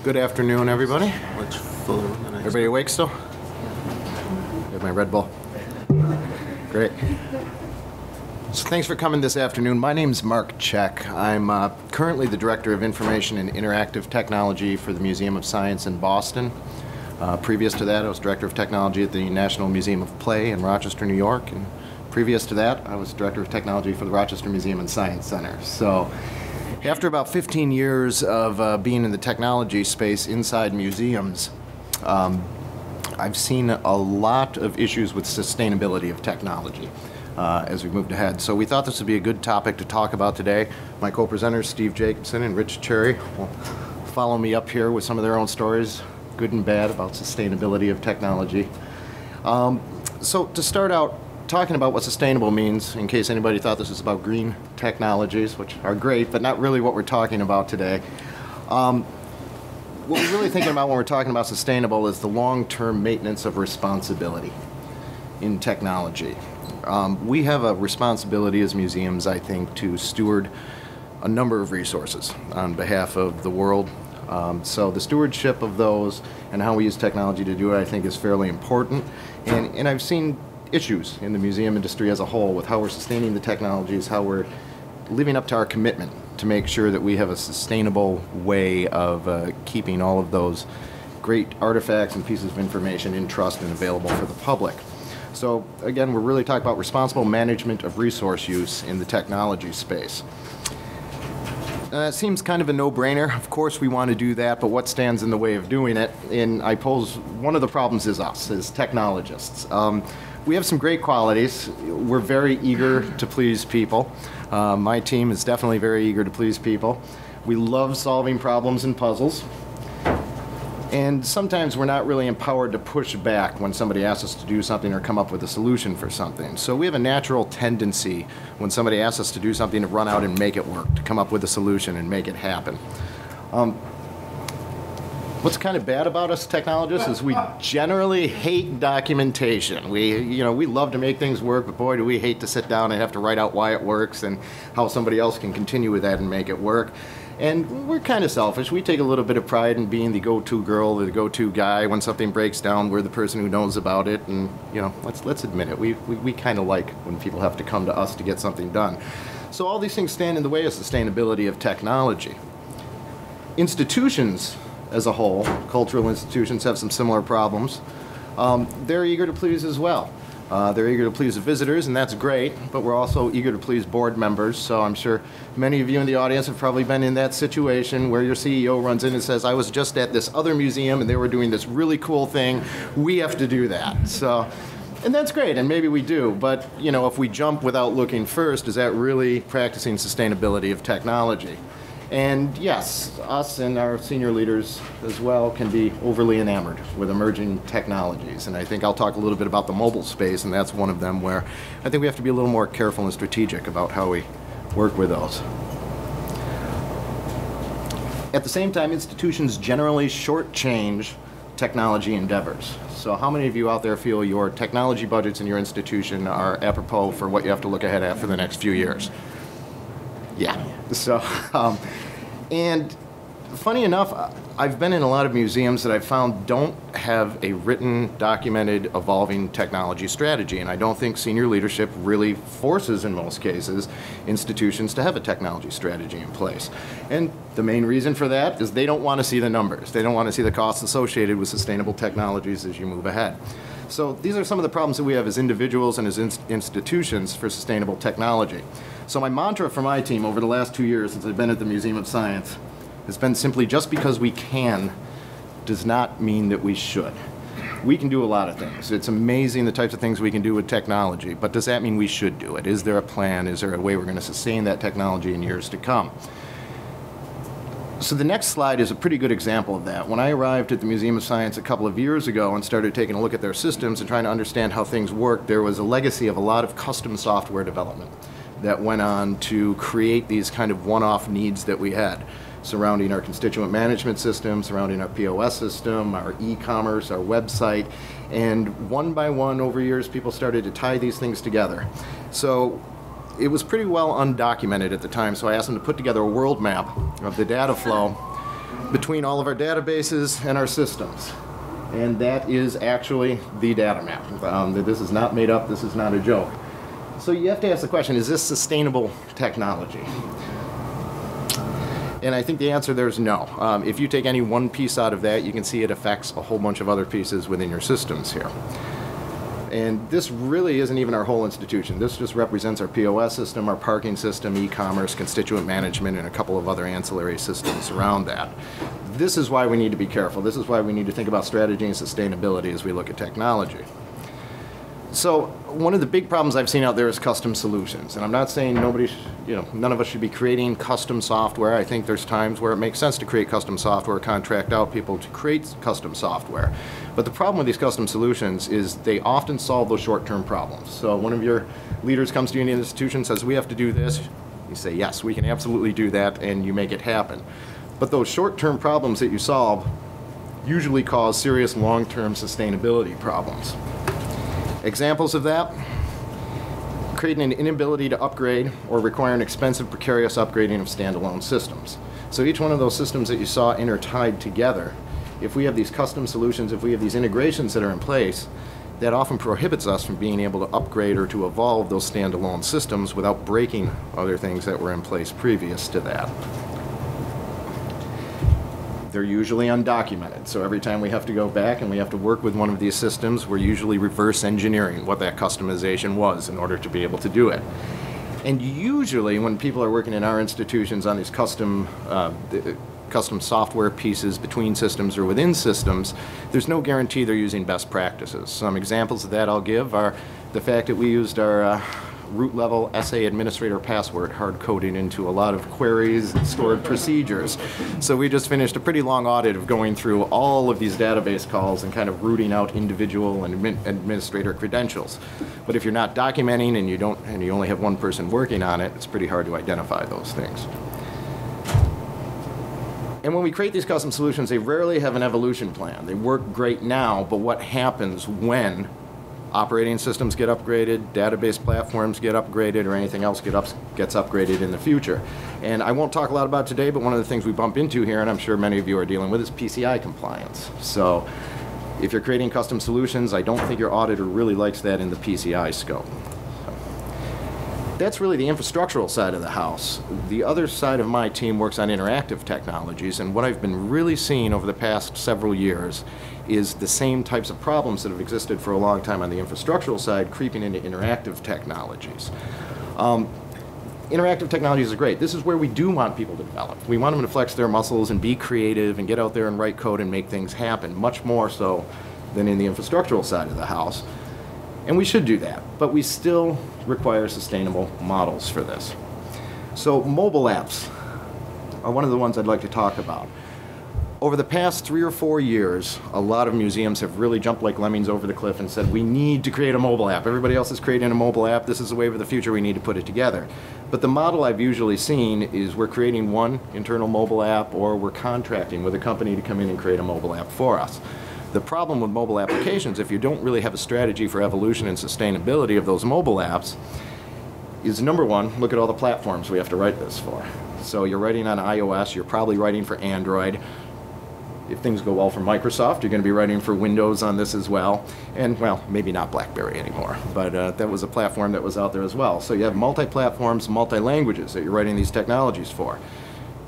Good afternoon, everybody. Much fuller than I Everybody awake still? Got my Red Bull. Great. So thanks for coming this afternoon. My name's Marc. I'm currently the Director of Information and Interactive Technology for the Museum of Science in Boston. Previous to that, I was Director of Technology at the National Museum of Play in Rochester, New York. And previous to that, I was Director of Technology for the Rochester Museum and Science Center. So after about 15 years of being in the technology space inside museums, I've seen a lot of issues with sustainability of technology as we moved ahead. So we thought this would be a good topic to talk about today. My co-presenters, Steve Jacobson and Rich Cherry, will follow me up here with some of their own stories, good and bad, about sustainability of technology. So to start out, talking about what sustainable means, in case anybody thought this was about green technologies, which are great, but not really what we're talking about today. What we're really thinking about when we're talking about sustainable is the long-term maintenance of responsibility in technology. We have a responsibility as museums, I think, to steward a number of resources on behalf of the world. So the stewardship of those and how we use technology to do it, I think, is fairly important. And I've seen issues in the museum industry as a whole with how we're sustaining the technologies, how we're living up to our commitment to make sure that we have a sustainable way of keeping all of those great artifacts and pieces of information in trust and available for the public. So again, we're really talking about responsible management of resource use in the technology space. It seems kind of a no-brainer. Of course we want to do that, but what stands in the way of doing it? And I pose one of the problems is us, as technologists. We have some great qualities. We're very eager to please people. My team is definitely very eager to please people. We love solving problems and puzzles. And sometimes we're not really empowered to push back when somebody asks us to do something or come up with a solution for something. So we have a natural tendency when somebody asks us to do something to run out and make it work, to come up with a solution and make it happen. What's kind of bad about us technologists is we generally hate documentation. We love to make things work, but boy, do we hate to sit down and have to write out why it works and how somebody else can continue with that and make it work. And we're kind of selfish. We take a little bit of pride in being the go-to girl or the go-to guy. When something breaks down, we're the person who knows about it. And let's admit it. We kind of like when people have to come to us to get something done. So all these things stand in the way of sustainability of technology. Institutions as a whole, cultural institutions, have some similar problems. They're eager to please as well. They're eager to please the visitors, and that's great, but we're also eager to please board members. So I'm sure many of you in the audience have probably been in that situation where your CEO runs in and says, I was just at this other museum and they were doing this really cool thing. We have to do that. So, and that's great, and maybe we do, but if we jump without looking first, is that really practicing sustainability of technology? And yes, us and our senior leaders as well can be overly enamored with emerging technologies. And I think I'll talk a little bit about the mobile space, and that's one of them where I think we have to be a little more careful and strategic about how we work with those. At the same time, institutions generally shortchange technology endeavors. So how many of you out there feel your technology budgets in your institution are apropos for what you have to look ahead at for the next few years? Yeah. So, and funny enough, I've been in a lot of museums that I've found don't have a written, documented, evolving technology strategy, and I don't think senior leadership really forces, in most cases, institutions to have a technology strategy in place. And the main reason for that is they don't want to see the numbers. They don't want to see the costs associated with sustainable technologies as you move ahead. So these are some of the problems that we have as individuals and as institutions for sustainable technology. So my mantra for my team over the last 2 years since I've been at the Museum of Science has been simply, just because we can does not mean that we should. We can do a lot of things. It's amazing the types of things we can do with technology, but does that mean we should do it? Is there a plan? Is there a way we're going to sustain that technology in years to come? So the next slide is a pretty good example of that. When I arrived at the Museum of Science a couple of years ago and started taking a look at their systems and trying to understand how things work, there was a legacy of a lot of custom software development that went on to create these kind of one-off needs that we had surrounding our constituent management system, surrounding our POS system, our e-commerce, our website, and one by one over years people started to tie these things together. So it was pretty well undocumented at the time, so I asked them to put together a world map of the data flow between all of our databases and our systems. And that is actually the data map. This is not made up, this is not a joke. So you have to ask the question, is this sustainable technology? And I think the answer there is no. If you take any one piece out of that, you can see it affects a whole bunch of other pieces within your systems here. And this really isn't even our whole institution. This just represents our POS system, our parking system, e-commerce, constituent management, and a couple of other ancillary systems around that. This is why we need to be careful. This is why we need to think about strategy and sustainability as we look at technology. So one of the big problems I've seen out there is custom solutions. And I'm not saying none of us should be creating custom software. I think there's times where it makes sense to create custom software, contract out people to create custom software. But the problem with these custom solutions is they often solve those short-term problems. So one of your leaders comes to you in the institution and says, we have to do this. You say, yes, we can absolutely do that, and you make it happen. But those short-term problems that you solve usually cause serious long-term sustainability problems. Examples of that: creating an inability to upgrade or require an expensive, precarious upgrading of standalone systems. So each one of those systems that you saw intertied together, if we have these custom solutions, if we have these integrations that are in place, that often prohibits us from being able to upgrade or to evolve those standalone systems without breaking other things that were in place previous to that. They're usually undocumented, so every time we have to go back and we have to work with one of these systems, we're usually reverse engineering what that customization was in order to be able to do it. And usually when people are working in our institutions on these custom software pieces between systems or within systems, there's no guarantee they're using best practices. Some examples of that I'll give are the fact that we used our root level SA administrator password hard coded into a lot of queries and stored procedures. So we just finished a pretty long audit of going through all of these database calls and kind of rooting out individual and administrator credentials. But if you're not documenting and you only have one person working on it, it's pretty hard to identify those things. And when we create these custom solutions, they rarely have an evolution plan. They work great now, but what happens when operating systems get upgraded, database platforms get upgraded, or anything else gets upgraded in the future? And I won't talk a lot about today, but one of the things we bump into here, and I'm sure many of you are dealing with, is Pci compliance. So if you're creating custom solutions, I don't think your auditor really likes that in the Pci scope. That's really the infrastructural side of the house. The other side of my team works on interactive technologies, and what I've been really seeing over the past several years is the same types of problems that have existed for a long time on the infrastructural side creeping into interactive technologies. Interactive technologies are great. This is where we do want people to develop. We want them to flex their muscles and be creative and get out there and write code and make things happen, much more so than in the infrastructural side of the house. And we should do that, but we still require sustainable models for this. So mobile apps are one of the ones I'd like to talk about. Over the past 3 or 4 years, a lot of museums have really jumped like lemmings over the cliff and said, we need to create a mobile app. Everybody else is creating a mobile app. This is the wave of the future. We need to put it together. But the model I've usually seen is we're creating one internal mobile app, or we're contracting with a company to come in and create a mobile app for us. The problem with mobile applications, if you don't really have a strategy for evolution and sustainability of those mobile apps, is number one, look at all the platforms we have to write this for. So you're writing on iOS, you're probably writing for Android. If things go well for Microsoft, you're going to be writing for Windows on this as well. And, well, maybe not BlackBerry anymore, but that was a platform that was out there as well. So you have multi-platforms, multi-languages that you're writing these technologies for.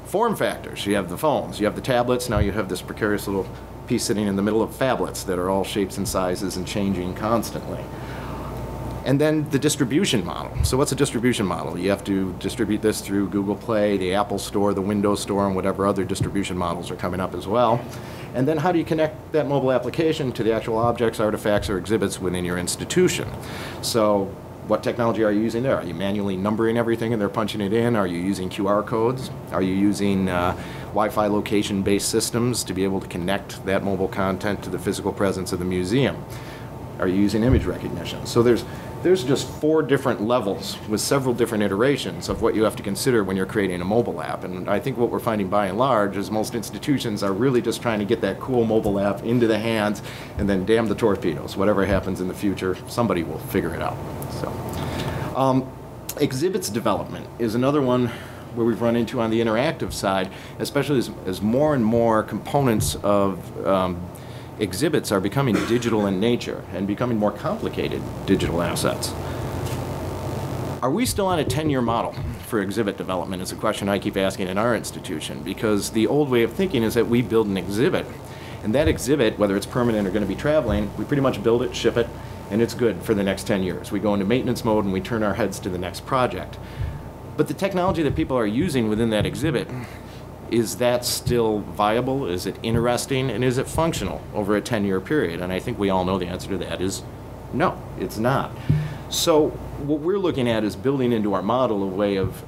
Form factors, you have the phones, you have the tablets, now you have this precarious little piece sitting in the middle of phablets that are all shapes and sizes and changing constantly. And then the distribution model. So what's a distribution model? You have to distribute this through Google Play, the Apple Store, the Windows Store, and whatever other distribution models are coming up as well. And then how do you connect that mobile application to the actual objects, artifacts, or exhibits within your institution? So what technology are you using there? Are you manually numbering everything and they're punching it in? Are you using QR codes? Are you using Wi-Fi location-based systems to be able to connect that mobile content to the physical presence of the museum? Are you using image recognition? So there's just 4 different levels with several different iterations of what you have to consider when you're creating a mobile app. And I think what we're finding by and large is most institutions are really just trying to get that cool mobile app into the hands, and then damn the torpedoes. Whatever happens in the future, somebody will figure it out. So, exhibits development is another one where we've run into on the interactive side, especially as more and more components of exhibits are becoming digital in nature and becoming more complicated digital assets. Are we still on a 10-year model for exhibit development is a question I keep asking in our institution, because the old way of thinking is that we build an exhibit, and that exhibit, whether it's permanent or going to be traveling, we pretty much build it, ship it, and it's good for the next 10 years. We go into maintenance mode and we turn our heads to the next project. But the technology that people are using within that exhibit, is that still viable? Is it interesting? And is it functional over a 10-year period? And I think we all know the answer to that is no, it's not. So what we're looking at is building into our model a way of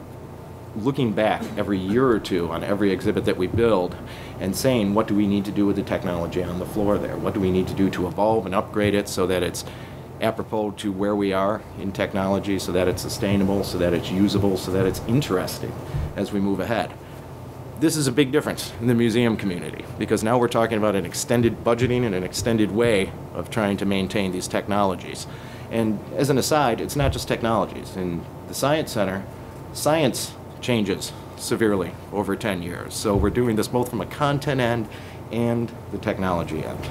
looking back every year or two on every exhibit that we build and saying, what do we need to do with the technology on the floor there? What do we need to do to evolve and upgrade it so that it's apropos to where we are in technology, so that it's sustainable, so that it's usable, so that it's interesting as we move ahead? This is a big difference in the museum community, because now we're talking about an extended budgeting and an extended way of trying to maintain these technologies. And as an aside, it's not just technologies. In the Science Center, science changes severely over 10 years. So we're doing this both from a content end and the technology end.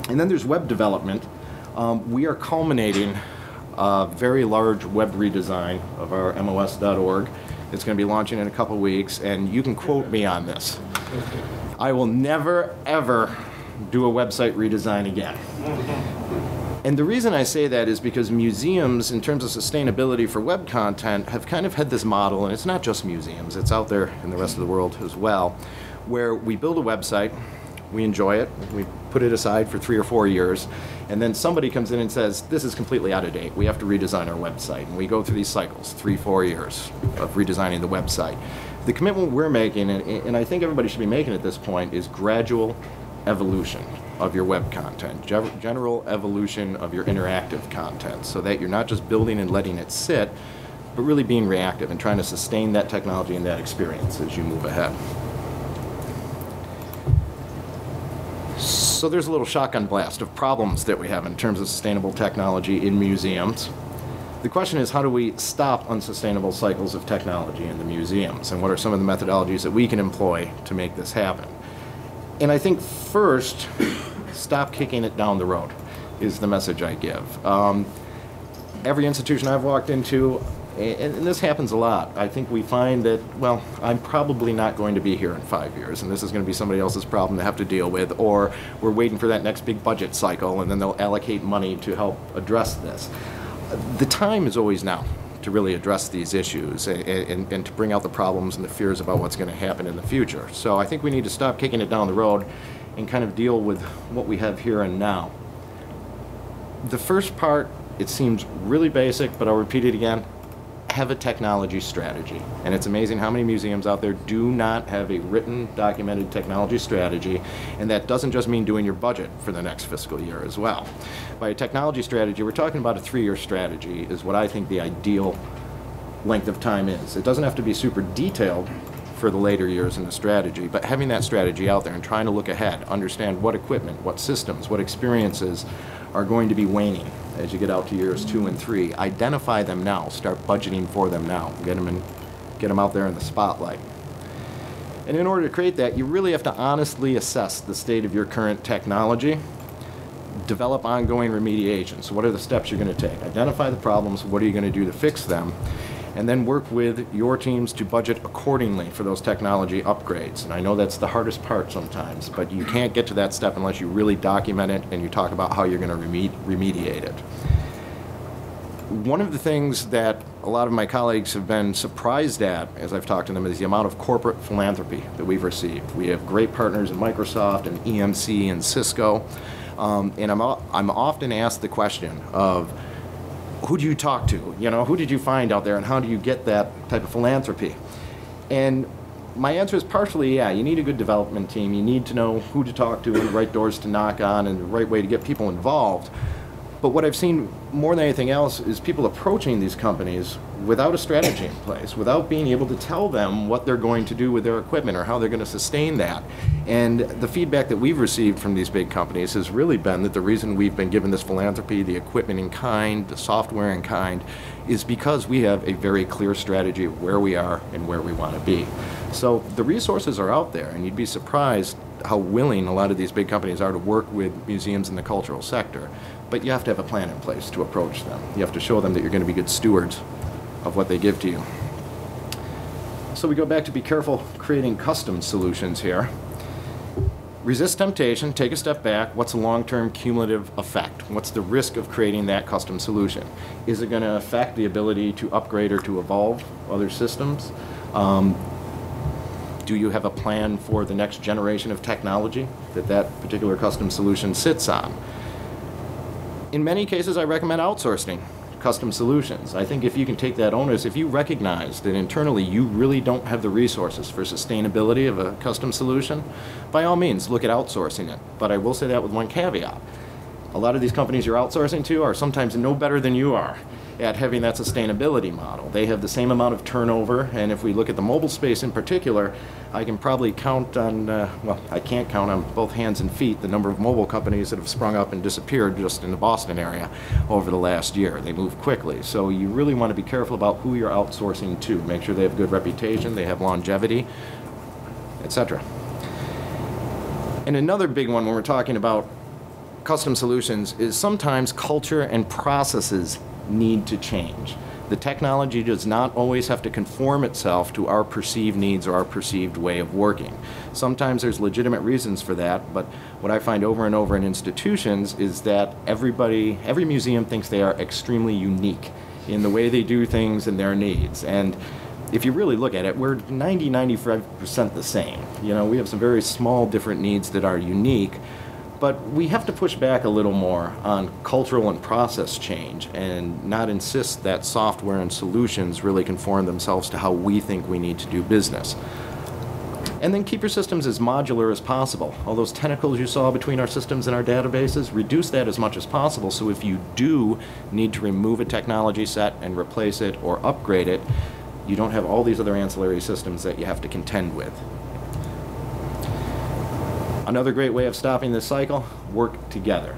And then there's web development. We are culminating a very large web redesign of our MOS.org. It's going to be launching in a couple weeks, and you can quote me on this. I will never, ever do a website redesign again. And the reason I say that is because museums, in terms of sustainability for web content, have kind of had this model, and it's not just museums, it's out there in the rest of the world as well, where we build a website, we enjoy it, we put it aside for 3 or 4 years, and then somebody comes in and says, this is completely out of date, we have to redesign our website. And we go through these cycles, 3, 4 years of redesigning the website. The commitment we're making, and I think everybody should be making at this point, is gradual evolution of your web content, general evolution of your interactive content, so that you're not just building and letting it sit, but really being reactive and trying to sustain that technology and that experience as you move ahead. So there's a little shotgun blast of problems that we have in terms of sustainable technology in museums. The question is, how do we stop unsustainable cycles of technology in the museums, and what are some of the methodologies that we can employ to make this happen? And I think first, stop kicking it down the road is the message I give. Every institution I've walked into, and this happens a lot, I think we find that, well, I'm probably not going to be here in 5 years, and this is going to be somebody else's problem to have to deal with, or we're waiting for that next big budget cycle, and then they'll allocate money to help address this. The time is always now to really address these issues and to bring out the problems and the fears about what's going to happen in the future. So I think we need to stop kicking it down the road and kind of deal with what we have here and now. The first part, it seems really basic, but I'll repeat it again. Have a technology strategy. And it's amazing how many museums out there do not have a written, documented technology strategy, and that doesn't just mean doing your budget for the next fiscal year as well. By a technology strategy, we're talking about a 3-year strategy is what I think the ideal length of time is. It doesn't have to be super detailed for the later years in the strategy, but having that strategy out there and trying to look ahead, understand what equipment, what systems, what experiences are going to be waning as you get out to years 2 and 3. Identify them now. Start budgeting for them now. Get them out there in the spotlight. And in order to create that, you really have to honestly assess the state of your current technology. Develop ongoing remediation. So what are the steps you're going to take? Identify the problems. What are you going to do to fix them? And then work with your teams to budget accordingly for those technology upgrades. And I know that's the hardest part sometimes, but you can't get to that step unless you really document it and you talk about how you're going to remediate it. One of the things that a lot of my colleagues have been surprised at as I've talked to them is the amount of corporate philanthropy that we've received. We have great partners in Microsoft and EMC and Cisco, and I'm often asked the question of, who do you talk to? You know, who did you find out there, and how do you get that type of philanthropy? And my answer is partially, yeah, you need a good development team. You need to know who to talk to and the right doors to knock on and the right way to get people involved. But what I've seen more than anything else is people approaching these companies without a strategy in place, without being able to tell them what they're going to do with their equipment or how they're going to sustain that. And the feedback that we've received from these big companies has really been that the reason we've been given this philanthropy, the equipment in kind, the software in kind, is because we have a very clear strategy of where we are and where we want to be. So the resources are out there, and you'd be surprised how willing a lot of these big companies are to work with museums in the cultural sector. But you have to have a plan in place to approach them. You have to show them that you're going to be good stewards of what they give to you. So we go back to be careful creating custom solutions here. Resist temptation, take a step back. What's the long-term cumulative effect? What's the risk of creating that custom solution? Is it going to affect the ability to upgrade or to evolve other systems? Do you have a plan for the next generation of technology that that particular custom solution sits on? In many cases, I recommend outsourcing custom solutions. I think if you can take that onus, if you recognize that internally you really don't have the resources for sustainability of a custom solution, by all means, look at outsourcing it. But I will say that with one caveat. A lot of these companies you're outsourcing to are sometimes no better than you are at having that sustainability model. They have the same amount of turnover, and if we look at the mobile space in particular, I can probably count on, well, I can't count on both hands and feet the number of mobile companies that have sprung up and disappeared just in the Boston area over the last year. They move quickly, so you really want to be careful about who you're outsourcing to. Make sure they have good reputation, they have longevity, etc. And another big one when we're talking about custom solutions is sometimes culture and processes need to change. The technology does not always have to conform itself to our perceived needs or our perceived way of working. Sometimes there's legitimate reasons for that, but what I find over and over in institutions is that every museum thinks they are extremely unique in the way they do things and their needs. And if you really look at it, we're 95% the same. You know, we have some very small different needs that are unique, but we have to push back a little more on cultural and process change and not insist that software and solutions really conform themselves to how we think we need to do business. And then keep your systems as modular as possible. All those tentacles you saw between our systems and our databases, reduce that as much as possible, so if you do need to remove a technology set and replace it or upgrade it, you don't have all these other ancillary systems that you have to contend with. Another great way of stopping this cycle, work together.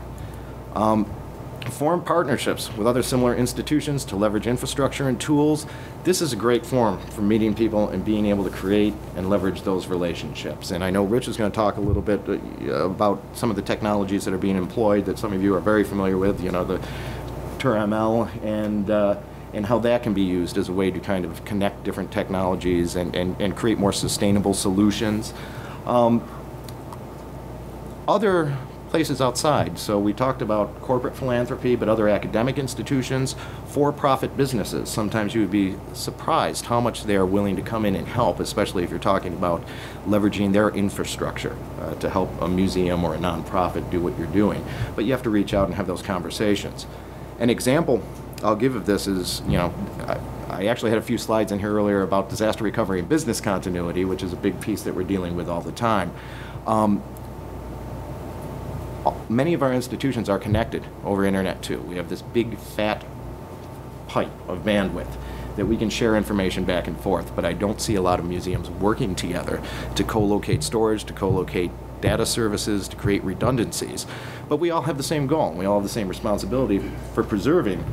Form partnerships with other similar institutions to leverage infrastructure and tools. This is a great forum for meeting people and being able to create and leverage those relationships. And I know Rich is going to talk a little bit about some of the technologies that are being employed that some of you are very familiar with, you know, the TurML and how that can be used as a way to kind of connect different technologies and create more sustainable solutions. Other places outside, so we talked about corporate philanthropy, but other academic institutions, for-profit businesses. Sometimes you would be surprised how much they are willing to come in and help, especially if you're talking about leveraging their infrastructure to help a museum or a nonprofit do what you're doing. But you have to reach out and have those conversations. An example I'll give of this is, you know, I actually had a few slides in here earlier about disaster recovery and business continuity, which is a big piece that we're dealing with all the time. Many of our institutions are connected over internet too. We have this big fat pipe of bandwidth that we can share information back and forth, but I don't see a lot of museums working together to co-locate storage, to co-locate data services, to create redundancies. But we all have the same goal, and we all have the same responsibility for preserving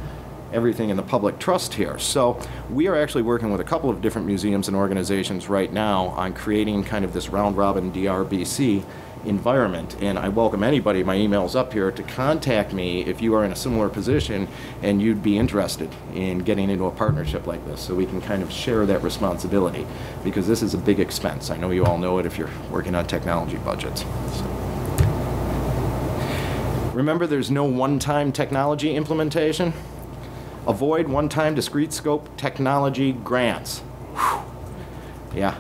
everything in the public trust here. So we are actually working with a couple of different museums and organizations right now on creating kind of this round-robin DRBC environment, and I welcome anybody, my email's up here, to contact me if you are in a similar position and you'd be interested in getting into a partnership like this, so we can kind of share that responsibility, because this is a big expense. I know you all know it if you're working on technology budgets. So. Remember, there's no one-time technology implementation. Avoid one-time discrete scope technology grants. Whew. Yeah.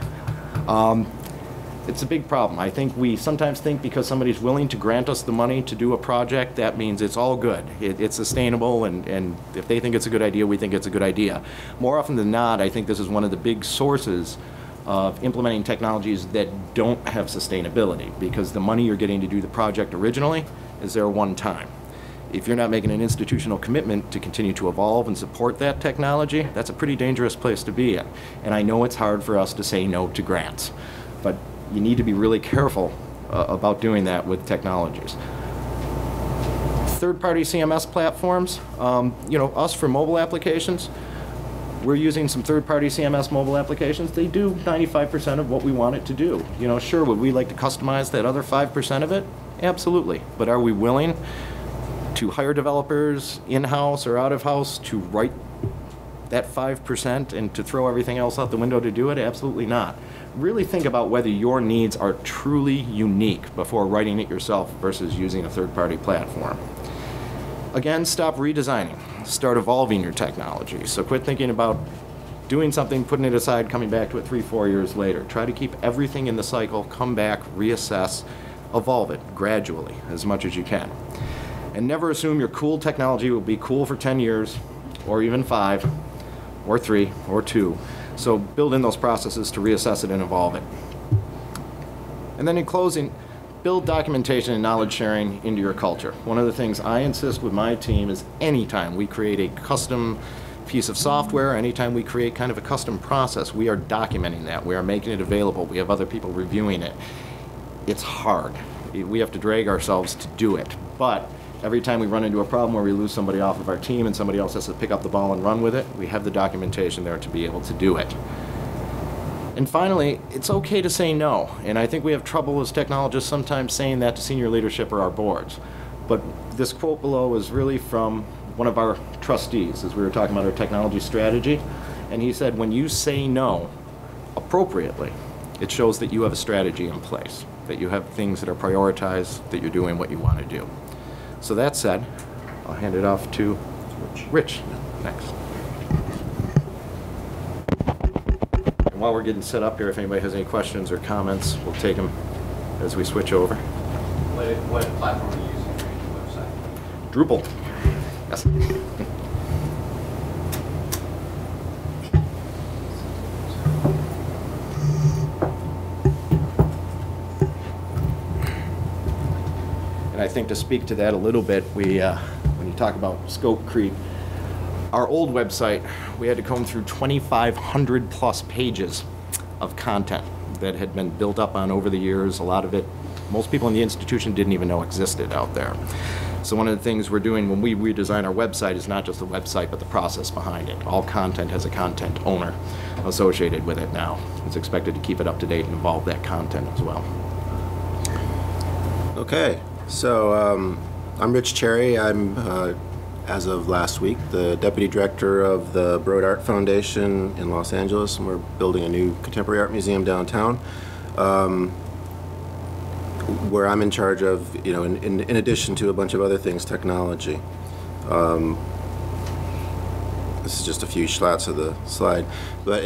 It's a big problem. I think we sometimes think because somebody's willing to grant us the money to do a project, that means it's all good. It's sustainable, and if they think it's a good idea, we think it's a good idea. More often than not, I think this is one of the big sources of implementing technologies that don't have sustainability, because the money you're getting to do the project originally is there one time. if you're not making an institutional commitment to continue to evolve and support that technology, that's a pretty dangerous place to be in. And I know it's hard for us to say no to grants, but you need to be really careful about doing that with technologies. Third-party CMS platforms, us for mobile applications, we're using some third-party CMS mobile applications. They do 95% of what we want it to do. Sure, would we like to customize that other 5% of it? Absolutely. But are we willing to hire developers in-house or out-of-house to write that 5% and to throw everything else out the window to do it? Absolutely not. Really think about whether your needs are truly unique before writing it yourself versus using a third-party platform. Again, stop redesigning. Start evolving your technology. So quit thinking about doing something, putting it aside, coming back to it 3-4 years later. Try to keep everything in the cycle, come back, reassess, evolve it gradually as much as you can. And never assume your cool technology will be cool for 10 years, or even 5, or 3, or 2. So build in those processes to reassess it and evolve it. And then in closing, build documentation and knowledge sharing into your culture. One of the things I insist with my team is anytime we create a custom piece of software, anytime we create kind of a custom process, we are documenting that. We are making it available. We have other people reviewing it. It's hard. We have to drag ourselves to do it. But every time we run into a problem where we lose somebody off of our team and somebody else has to pick up the ball and run with it, we have the documentation there to be able to do it. And finally, it's okay to say no. And I think we have trouble as technologists sometimes saying that to senior leadership or our boards. But this quote below is really from one of our trustees as we were talking about our technology strategy. And he said, when you say no appropriately, it shows that you have a strategy in place, that you have things that are prioritized, that you're doing what you want to do. So that said, I'll hand it off to Rich next. And while we're getting set up here, if anybody has any questions or comments, we'll take them as we switch over. What platform are you using for your website? Drupal. Yes. And I think to speak to that a little bit, when you talk about scope creep, our old website, we had to comb through 2,500 plus pages of content that had been built up on over the years. A lot of it, most people in the institution didn't even know existed out there. So one of the things we're doing when we redesign our website is not just the website, but the process behind it. All content has a content owner associated with it now. It's expected to keep it up to date and evolve that content as well. Okay, so I'm Rich Cherry. I'm, as of last week, the Deputy Director of the Broad Art Foundation in Los Angeles, and we're building a new contemporary art museum downtown. Where I'm in charge of, in addition to a bunch of other things, technology. This is just a few shots of the slide. But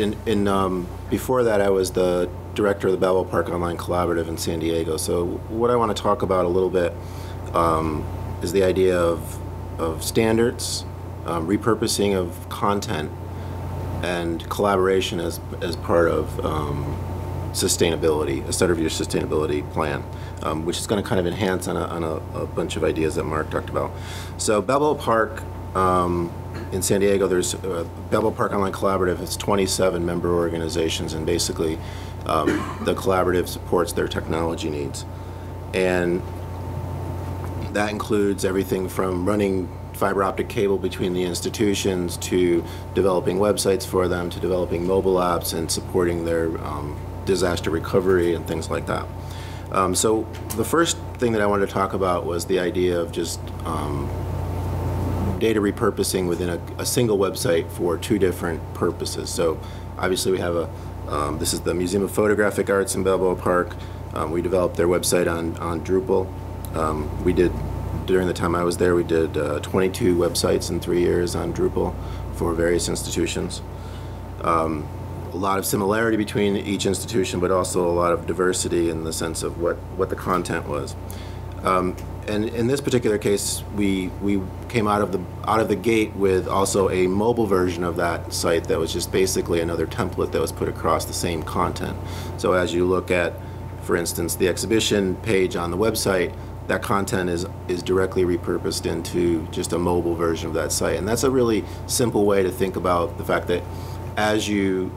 before that, I was the director of the Balboa Park Online Collaborative in San Diego. So what I want to talk about a little bit is the idea of standards, repurposing of content, and collaboration as part of sustainability, a start of your sustainability plan, which is going to kind of enhance on a bunch of ideas that Marc talked about. So Balboa Park in San Diego, there's Balboa Park Online Collaborative. It's 27 member organizations, and basically the collaborative supports their technology needs. And that includes everything from running fiber optic cable between the institutions to developing websites for them, to developing mobile apps and supporting their disaster recovery and things like that. So the first thing that I wanted to talk about was the idea of just data repurposing within a single website for two different purposes. So obviously we have this is the Museum of Photographic Arts in Balboa Park. We developed their website on Drupal. During the time I was there, we did 22 websites in 3 years on Drupal for various institutions. A lot of similarity between each institution, but also a lot of diversity in the sense of what the content was. And in this particular case, we came out of the gate with also a mobile version of that site that was just basically another template that was put across the same content. So as you look at, for instance, the exhibition page on the website, that content is directly repurposed into just a mobile version of that site. And that's a really simple way to think about the fact that as you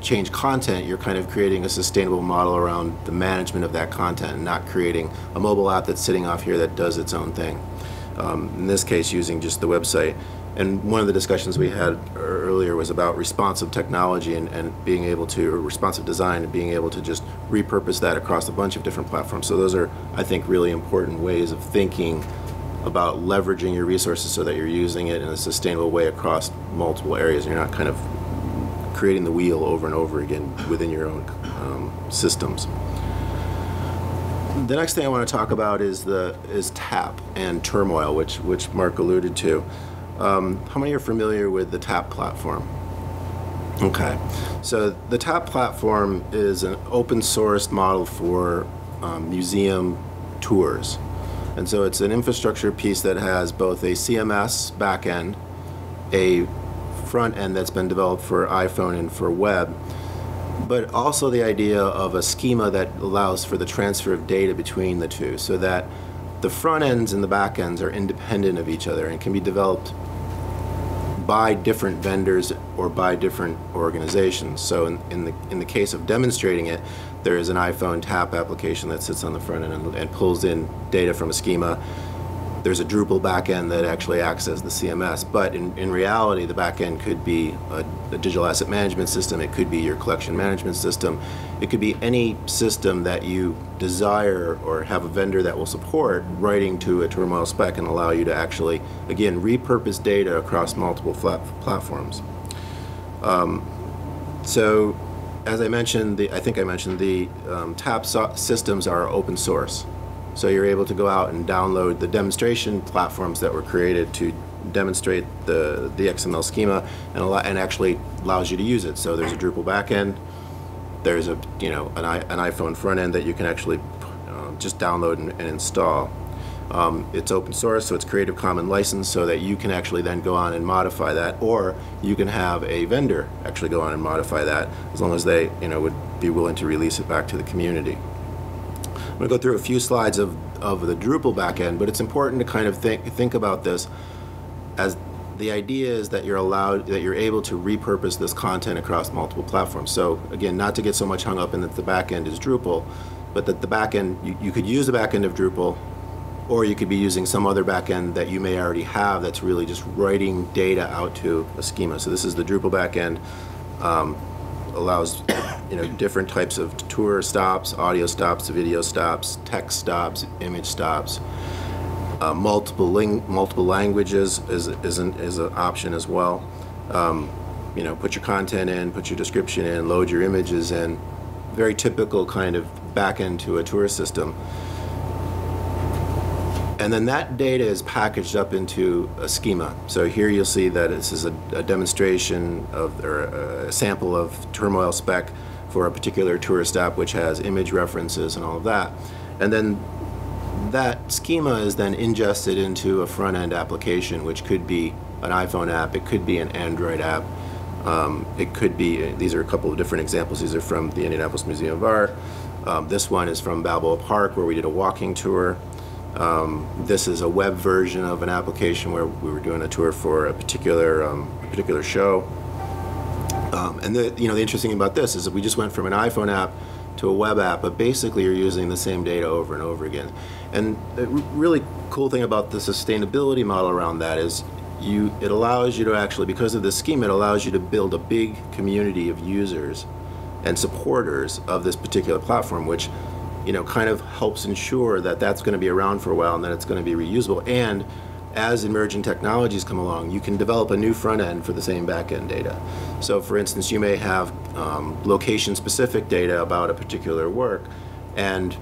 change content, you're kind of creating a sustainable model around the management of that content and not creating a mobile app that's sitting off here that does its own thing. In this case, using just the website. And one of the discussions we had earlier was about responsive technology and being able to, or responsive design, and being able to just repurpose that across a bunch of different platforms. So those are, I think, really important ways of thinking about leveraging your resources so that you're using it in a sustainable way across multiple areas. You're not kind of creating the wheel over and over again within your own systems. The next thing I want to talk about is TAP and turmoil, which Marc alluded to. How many are familiar with the TAP platform? Okay, so the TAP platform is an open source model for museum tours. And so it's an infrastructure piece that has both a CMS backend, a front end that's been developed for iPhone and for web, but also the idea of a schema that allows for the transfer of data between the two, so that the front ends and the back ends are independent of each other and can be developed by different vendors or by different organizations. So in the case of demonstrating it, there is an iPhone TAP application that sits on the front end and pulls in data from a schema. There's a Drupal backend that actually acts as the CMS, but in reality, the backend could be a digital asset management system. It could be your collection management system. It could be any system that you desire or have a vendor that will support writing to a turmoil spec and allow you to actually, again, repurpose data across multiple platforms. So, as I mentioned, I think I mentioned the TAP systems are open source. So you're able to go out and download the demonstration platforms that were created to demonstrate the XML schema and actually allows you to use it. So there's a Drupal backend, there's an iPhone front end that you can actually just download and install. It's open source, so it's Creative Commons licensed, so that you can actually then go on and modify that, or you can have a vendor actually go on and modify that, as long as they would be willing to release it back to the community. I'm going to go through a few slides of the Drupal backend, but it's important to kind of think about this as the idea is that you're able to repurpose this content across multiple platforms. So again, not to get so much hung up in that the backend is Drupal, but that the backend, you could use the backend of Drupal, or you could be using some other backend that you may already have that's really just writing data out to a schema. So this is the Drupal backend. Allows different types of tour stops, audio stops, video stops, text stops, image stops. Multiple languages is an option as well. Put your content in, put your description in, load your images in. Very typical kind of backend to a tour system. And then that data is packaged up into a schema. So here you'll see that this is a demonstration of, or a sample of turmoil spec for a particular tour stop, which has image references and all of that. And then that schema is then ingested into a front-end application, which could be an iPhone app, it could be an Android app, it could be, these are a couple of different examples. These are from the Indianapolis Museum of Art. This one is from Balboa Park, where we did a walking tour. This is a web version of an application where we were doing a tour for a particular show. And the interesting thing about this is that we just went from an iPhone app to a web app, but basically you're using the same data over and over again. And the really cool thing about the sustainability model around that is it allows you to actually, because of this scheme, it allows you to build a big community of users and supporters of this particular platform, which kind of helps ensure that that's going to be around for a while and that it's going to be reusable. And as emerging technologies come along, you can develop a new front end for the same back end data. So for instance, you may have location-specific data about a particular work, and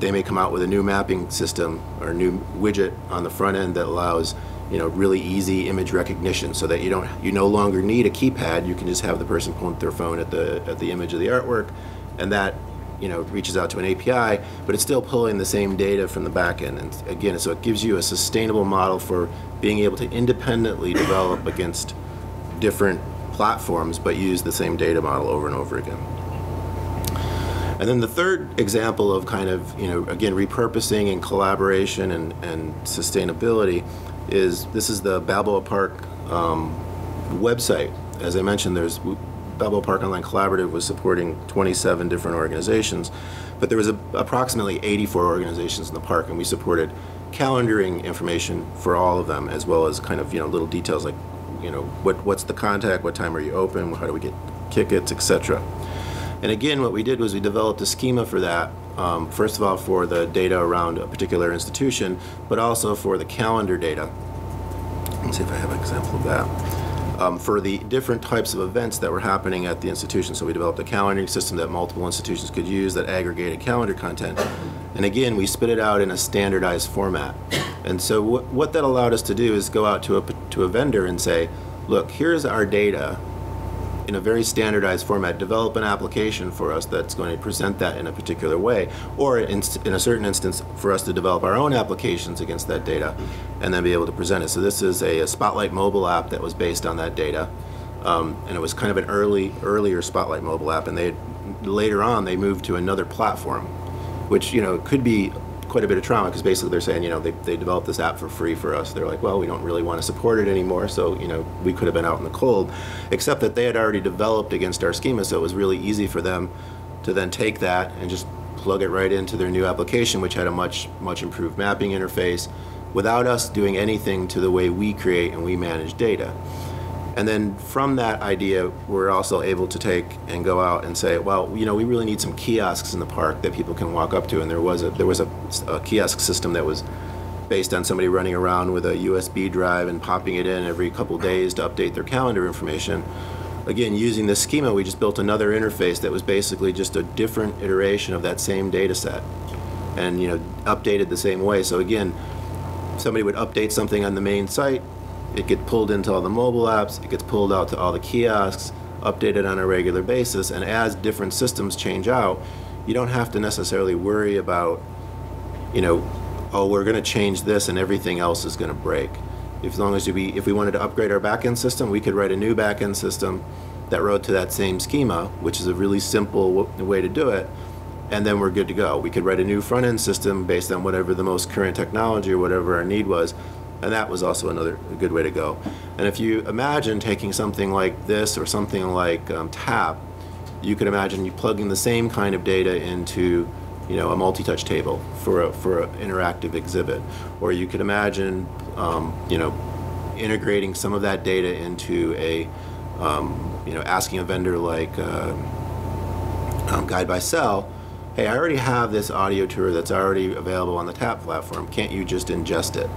they may come out with a new mapping system or a new widget on the front end that allows really easy image recognition, so that you no longer need a keypad. You can just have the person point their phone at the image of the artwork, and that reaches out to an API, but it's still pulling the same data from the back end. And again, so it gives you a sustainable model for being able to independently develop against different platforms, but use the same data model over and over again. And then the third example of kind of, again, repurposing and collaboration and sustainability this is the Balboa Park website. As I mentioned, Balboa Park Online Collaborative was supporting 27 different organizations, but there was approximately 84 organizations in the park, and we supported calendaring information for all of them, as well as kind of, little details like, what's the contact, what time are you open, how do we get tickets, etc. And again, what we did was we developed a schema for that, first of all for the data around a particular institution, but also for the calendar data. Let's see if I have an example of that. For the different types of events that were happening at the institution. So we developed a calendaring system that multiple institutions could use that aggregated calendar content. And again, we spit it out in a standardized format. And so what that allowed us to do is go out to a vendor and say, look, here's our data in a very standardized format, develop an application for us that's going to present that in a particular way, or in a certain instance, for us to develop our own applications against that data, and then be able to present it. So this is a Spotlight mobile app that was based on that data, and it was kind of an earlier Spotlight mobile app, and later on they moved to another platform, which could be quite a bit of trauma, because basically they're saying, they developed this app for free for us. They're like, well, we don't really want to support it anymore, so we could have been out in the cold, except that they had already developed against our schema, so it was really easy for them to then take that and just plug it right into their new application, which had a much improved mapping interface without us doing anything to the way we create and we manage data. And then from that idea, we're also able to take and go out and say, well, we really need some kiosks in the park that people can walk up to. And there was a kiosk system that was based on somebody running around with a USB drive and popping it in every couple days to update their calendar information. Again, using this schema, we just built another interface that was basically just a different iteration of that same data set, and updated the same way. So again, somebody would update something on the main site, it gets pulled into all the mobile apps, it gets pulled out to all the kiosks, updated on a regular basis, and as different systems change out, you don't have to necessarily worry about, oh, we're going to change this and everything else is going to break. As long as if we wanted to upgrade our backend system, we could write a new backend system that wrote to that same schema, which is a really simple way to do it, and then we're good to go. We could write a new front-end system based on whatever the most current technology or whatever our need was, and that was also another good way to go. And if you imagine taking something like this or something like TAP, you could imagine you plugging the same kind of data into a multi-touch table for an interactive exhibit, or you could imagine integrating some of that data into a asking a vendor like Guide by Cell, hey, I already have this audio tour that's already available on the TAP platform, can't you just ingest it?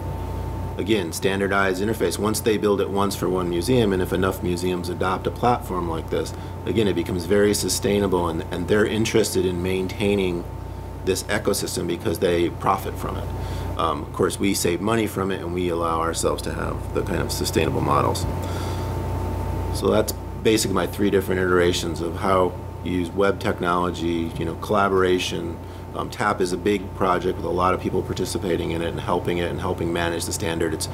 Again, standardized interface. Once they build it once for one museum, and if enough museums adopt a platform like this, again, it becomes very sustainable, and they're interested in maintaining this ecosystem because they profit from it. Of course, we save money from it, and we allow ourselves to have the kind of sustainable models. So that's basically my 3 different iterations of how you use web technology, collaboration. TAP is a big project with a lot of people participating in it and helping manage the standard.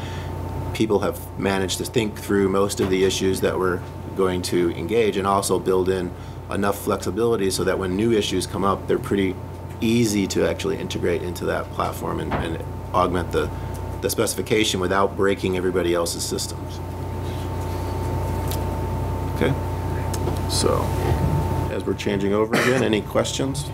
People have managed to think through most of the issues that we're going to engage, and also build in enough flexibility so that when new issues come up, they're pretty easy to actually integrate into that platform and augment the specification without breaking everybody else's systems. Okay, so as we're changing over again, any questions?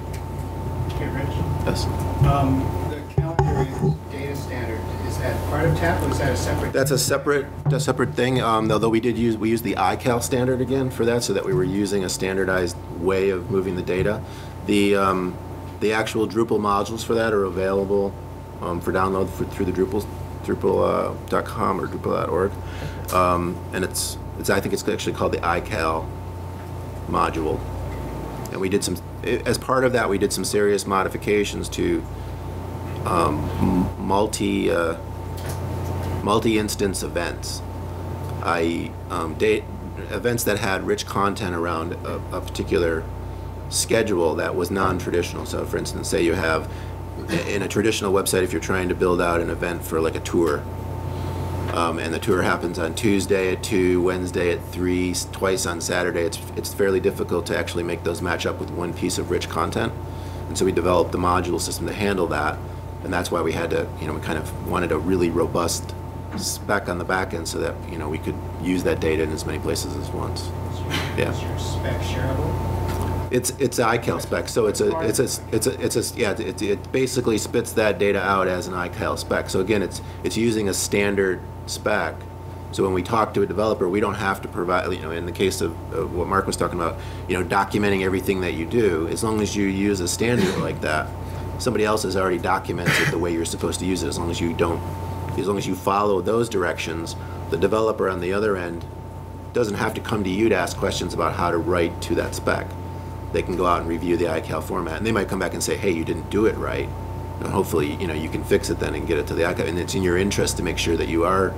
Okay, Rich. Yes. The calendar data standard, is that part of TAP, or is that a separate? That's a separate thing. Although we use the iCal standard again for that, so that we were using a standardized way of moving the data. The actual Drupal modules for that are available for download through the Drupal.com or Drupal.org, and I think it's actually called the iCal module. And we did as part of that, we did some serious modifications to multi-instance events, i.e. events that had rich content around a particular schedule that was non-traditional. So for instance, say you have, in a traditional website, if you're trying to build out an event for like a tour, and the tour happens on Tuesday at 2, Wednesday at 3, twice on Saturday, it's fairly difficult to actually make those match up with one piece of rich content. And so we developed the module system to handle that, and that's why we had to, we kind of wanted a really robust spec on the back end so that, we could use that data in as many places as once. Yeah. Is your spec shareable? It's an iCal spec, so it basically spits that data out as an iCal spec. So again, it's using a standard spec. So when we talk to a developer, we don't have to provide, in the case of what Marc was talking about, documenting everything that you do. As long as you use a standard like that, somebody else has already documented the way you're supposed to use it. As long as you follow those directions, the developer on the other end doesn't have to come to you to ask questions about how to write to that spec. They can go out and review the iCal format, and they might come back and say, hey, you didn't do it right. And hopefully, you can fix it then and get it to the iCal. And it's in your interest to make sure that you are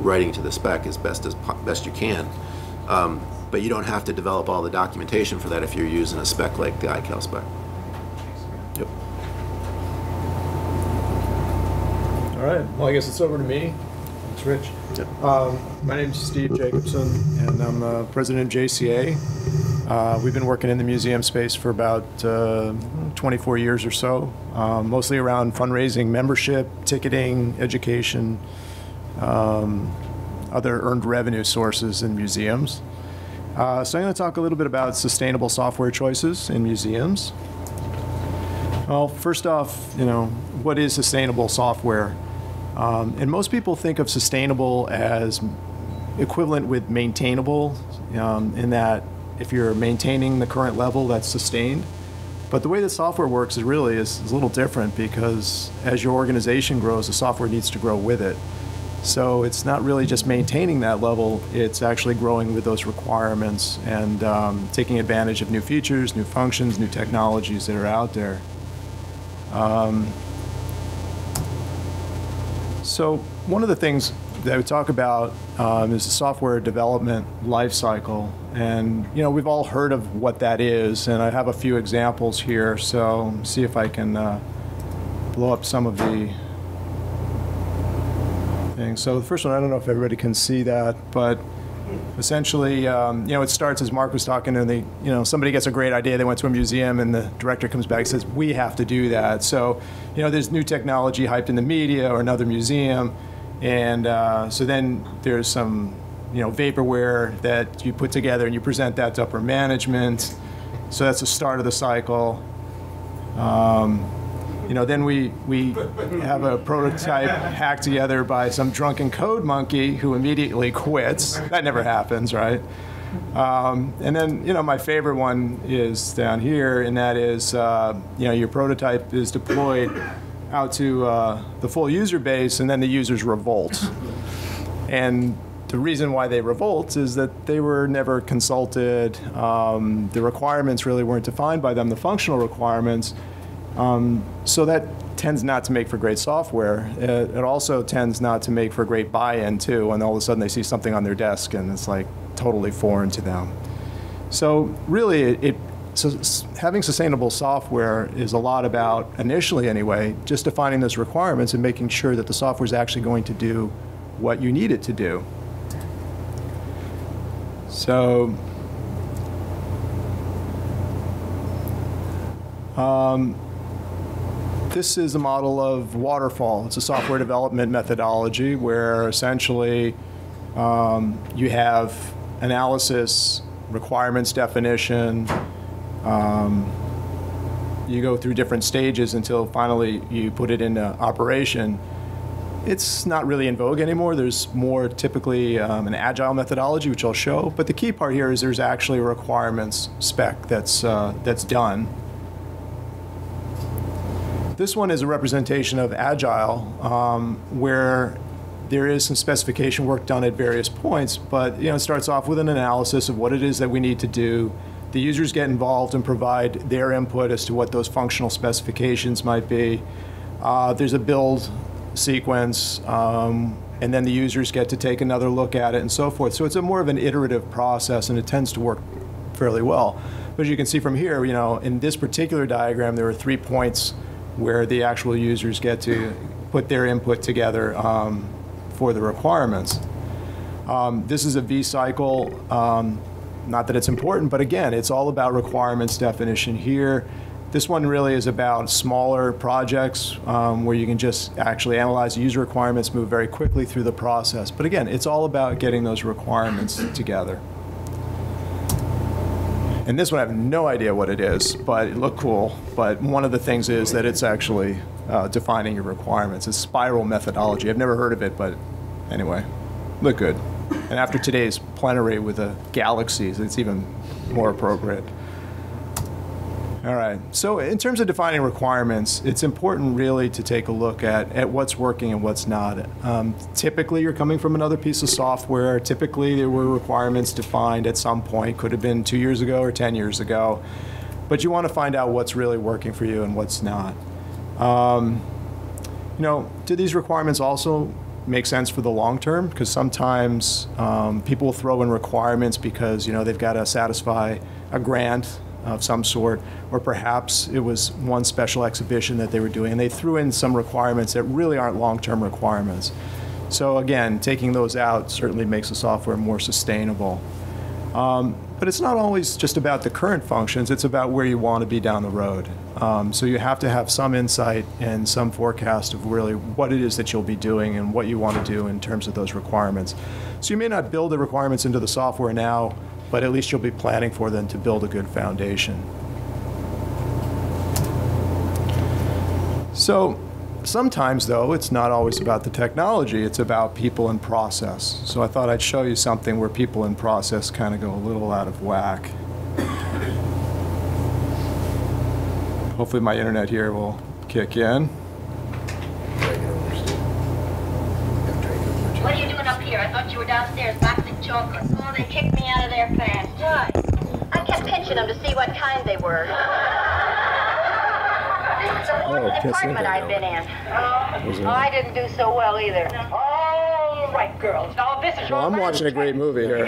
writing to the spec as best you can. But you don't have to develop all the documentation for that if you're using a spec like the iCal spec. Yep. All right. Well, I guess it's over to me. It's Rich. Yep. My name's Steve Jacobson, and I'm president of JCA. We've been working in the museum space for about 24 years or so, mostly around fundraising, membership, ticketing, education, other earned revenue sources in museums. So I'm going to talk a little bit about sustainable software choices in museums. Well, first off, what is sustainable software? And most people think of sustainable as equivalent with maintainable, in that if you're maintaining the current level, that's sustained. But the way the software works is really is a little different, because as your organization grows, the software needs to grow with it. So it's not really just maintaining that level, it's actually growing with those requirements and taking advantage of new features, new functions, new technologies that are out there. So one of the things that we talk about is the software development lifecycle. And, we've all heard of what that is, and I have a few examples here, so see if I can blow up some of the things. So the first one, I don't know if everybody can see that, but essentially, it starts as Marc was talking, and somebody gets a great idea, they went to a museum, and the director comes back and says, we have to do that. So, there's new technology hyped in the media or another museum, and so then there's some vaporware that you put together and you present that to upper management. So that's the start of the cycle. Then we have a prototype hacked together by some drunken code monkey who immediately quits. That never happens, right? And then, my favorite one is down here, and that is, your prototype is deployed out to the full user base, and then the users revolt. And the reason why they revolt is that they were never consulted. The requirements really weren't defined by them, the functional requirements. So that tends not to make for great software. It also tends not to make for great buy-in, too, and all of a sudden they see something on their desk and it's like totally foreign to them. So really, having sustainable software is a lot about, initially anyway, just defining those requirements and making sure that the software is actually going to do what you need it to do. So, this is a model of waterfall. It's a software development methodology where essentially you have analysis, requirements definition, you go through different stages until finally you put it into operation. It's not really in vogue anymore. There's more typically an agile methodology, which I'll show. But the key part here is there's actually a requirements spec that's done. This one is a representation of agile, where there is some specification work done at various points. But it starts off with an analysis of what it is that we need to do. The users get involved and provide their input as to what those functional specifications might be. There's a build sequence, and then the users get to take another look at it and so forth. So it's a more of an iterative process, and it tends to work fairly well. But as you can see from here, in this particular diagram, there are 3 points where the actual users get to put their input together for the requirements. This is a V cycle. Not that it's important, but again, it's all about requirements definition here. This one really is about smaller projects where you can just actually analyze user requirements, move very quickly through the process. But again, it's all about getting those requirements together. And this one, I have no idea what it is, but it looked cool. But one of the things is that it's actually defining your requirements. It's spiral methodology. I've never heard of it, but anyway, look good. And after today's plenary with the galaxies, it's even more appropriate. All right, so in terms of defining requirements, it's important really to take a look at what's working and what's not. Typically, you're coming from another piece of software. Typically, there were requirements defined at some point, could have been 2 years ago or 10 years ago. But you want to find out what's really working for you and what's not. Do these requirements also make sense for the long term? Because sometimes people will throw in requirements because they've got to satisfy a grant of some sort, or perhaps it was one special exhibition that they were doing, and they threw in some requirements that really aren't long-term requirements. So again, taking those out certainly makes the software more sustainable. But it's not always just about the current functions, it's about where you want to be down the road. So you have to have some insight and some forecast of really what it is that you'll be doing and what you want to do in terms of those requirements. So you may not build the requirements into the software now, but at least you'll be planning for them to build a good foundation. So sometimes, though, it's not always about the technology, it's about people and process. So I thought I'd show you something where people and process kind of go a little out of whack. Hopefully my internet here will kick in. What are you doing up here? I thought you were downstairs boxing chocolates. Oh, they kicked me out of there fast. Why? I kept pinching them to see what kind they were. It's the fourth department I've been in. Oh, I didn't do so well either. All right, girls. Now this is your I'm watching a great movie here.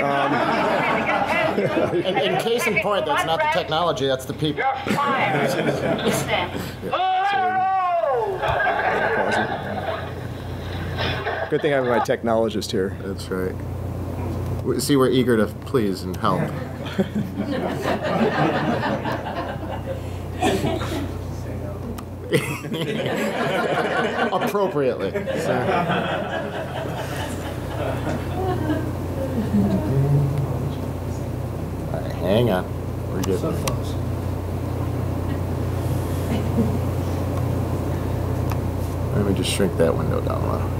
In case in point, that's not the technology, that's the people. You're fired. Good thing I have my technologist here. That's right. See, we're eager to please and help. Appropriately. So. All right, hang on. We're good. Let me just shrink that window down a little.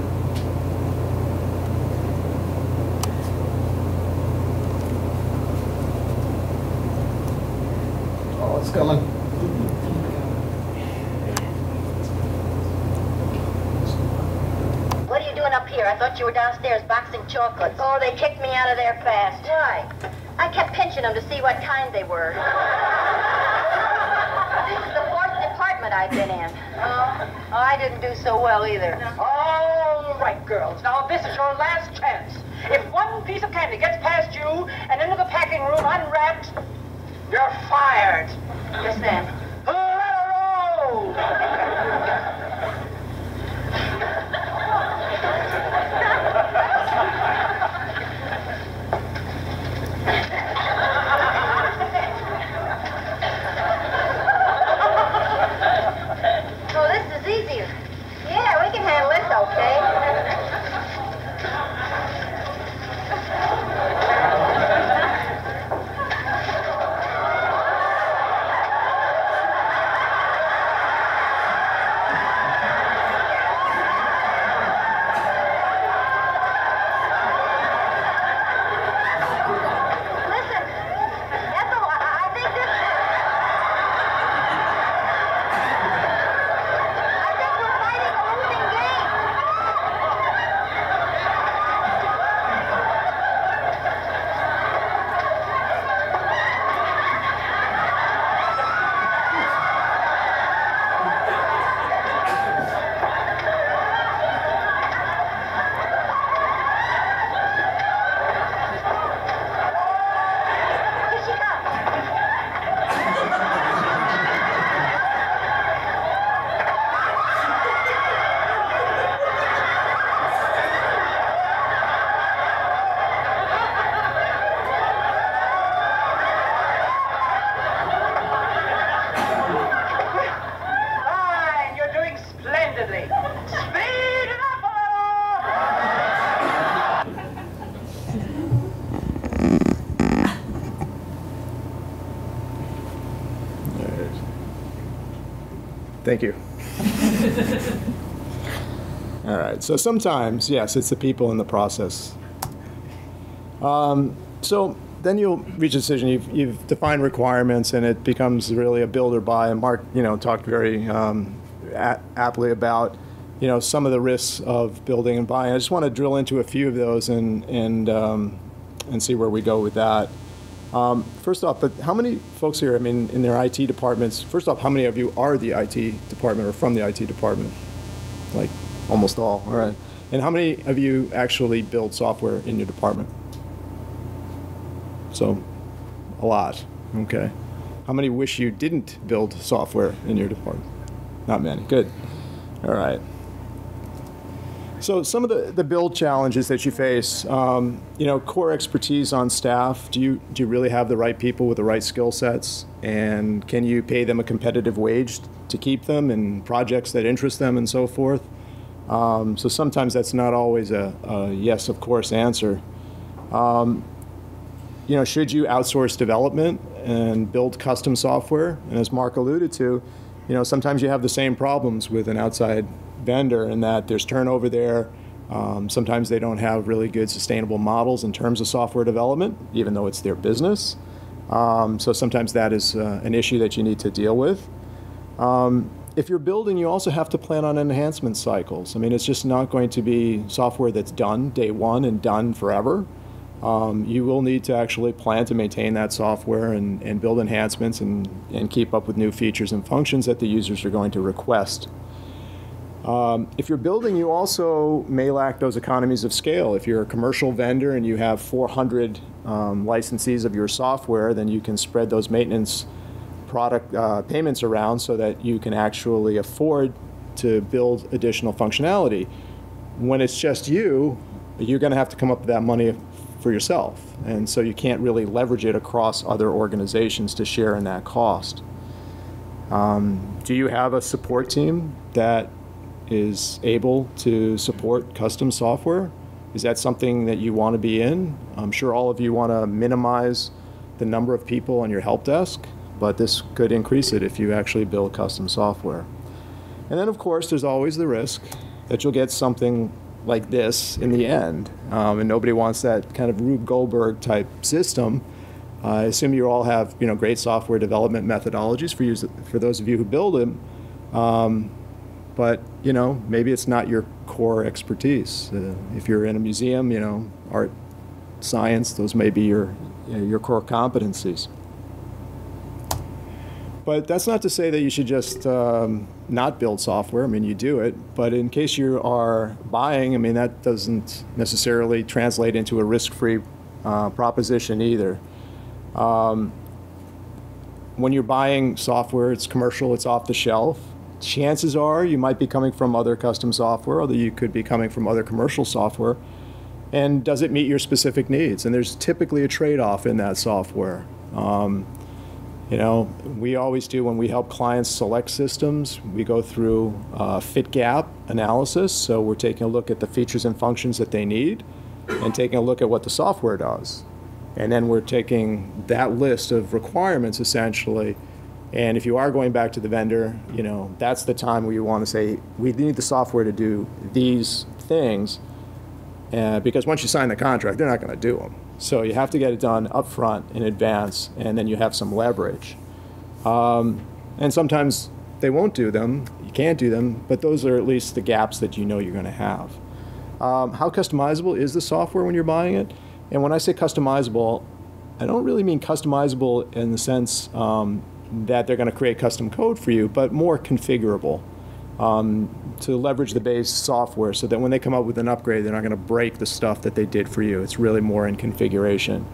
Oh, it's coming. What are you doing up here? I thought you were downstairs boxing chocolates. Oh, they kicked me out of there fast. Why? I kept pinching them to see what kind they were. This is the fourth department I've been in. Oh, I didn't do so well either. All right, girls. Now this is your last chance. If one piece of candy gets past you and into the packing room unwrapped, you're fired. Yes, ma'am. Let her roll! Oh, this is easier. Yeah, we can handle this, okay? Thank you. All right, so sometimes, yes, it's the people in the process. So then you'll reach a decision. You've defined requirements, and it becomes really a build or buy. And Marc, talked very aptly about, some of the risks of building and buying. I just want to drill into a few of those and see where we go with that. First off, but how many folks here, in their IT departments, first off, how many of you are the IT department or from the IT department? Like almost all right. And how many of you actually build software in your department? So, a lot, okay. How many wish you didn't build software in your department? Not many, good. All right. So some of the build challenges that you face, core expertise on staff. Do you really have the right people with the right skill sets? And can you pay them a competitive wage to keep them in projects that interest them and so forth? So sometimes that's not always a yes, of course answer. Should you outsource development and build custom software? And as Marc alluded to, sometimes you have the same problems with an outside vendor in that there's turnover there. Sometimes they don't have really good sustainable models in terms of software development, even though it's their business. So sometimes that is an issue that you need to deal with. If you're building, you also have to plan on enhancement cycles. It's just not going to be software that's done day one and done forever. You will need to actually plan to maintain that software and build enhancements and keep up with new features and functions that the users are going to request. If you're building, you also may lack those economies of scale. If you're a commercial vendor and you have 400 licensees of your software, then you can spread those maintenance product payments around so that you can actually afford to build additional functionality. When it's just you're going to have to come up with that money for yourself. And so you can't really leverage it across other organizations to share in that cost. Do you have a support team that is able to support custom software? Is that something that you want to be in? I'm sure all of you want to minimize the number of people on your help desk, but this could increase it if you actually build custom software. And then, of course, there's always the risk that you'll get something like this in the end, and nobody wants that kind of Rube Goldberg type system. I assume you all have great software development methodologies for those of you who build them, but maybe it's not your core expertise. If you're in a museum, art, science, those may be your core competencies. But that's not to say that you should just not build software. You do it, but in case you are buying, that doesn't necessarily translate into a risk-free proposition either. When you're buying software, it's commercial, it's off the shelf. Chances are you might be coming from other custom software, although you could be coming from other commercial software. And does it meet your specific needs? And there's typically a trade-off in that software. We always do when we help clients select systems, we go through fit gap analysis. So we're taking a look at the features and functions that they need and taking a look at what the software does. And then we're taking that list of requirements essentially. And if you are going back to the vendor, that's the time where you want to say, we need the software to do these things. Because once you sign the contract, they're not going to do them. So you have to get it done up front in advance, and then you have some leverage. And sometimes they won't do them, you can't do them, but those are at least the gaps that you're going to have. How customizable is the software when you're buying it? And when I say customizable, I don't really mean customizable in the sense that they're going to create custom code for you, but more configurable. To leverage the base software so that when they come up with an upgrade, they're not going to break the stuff that they did for you. It's really more in configuration.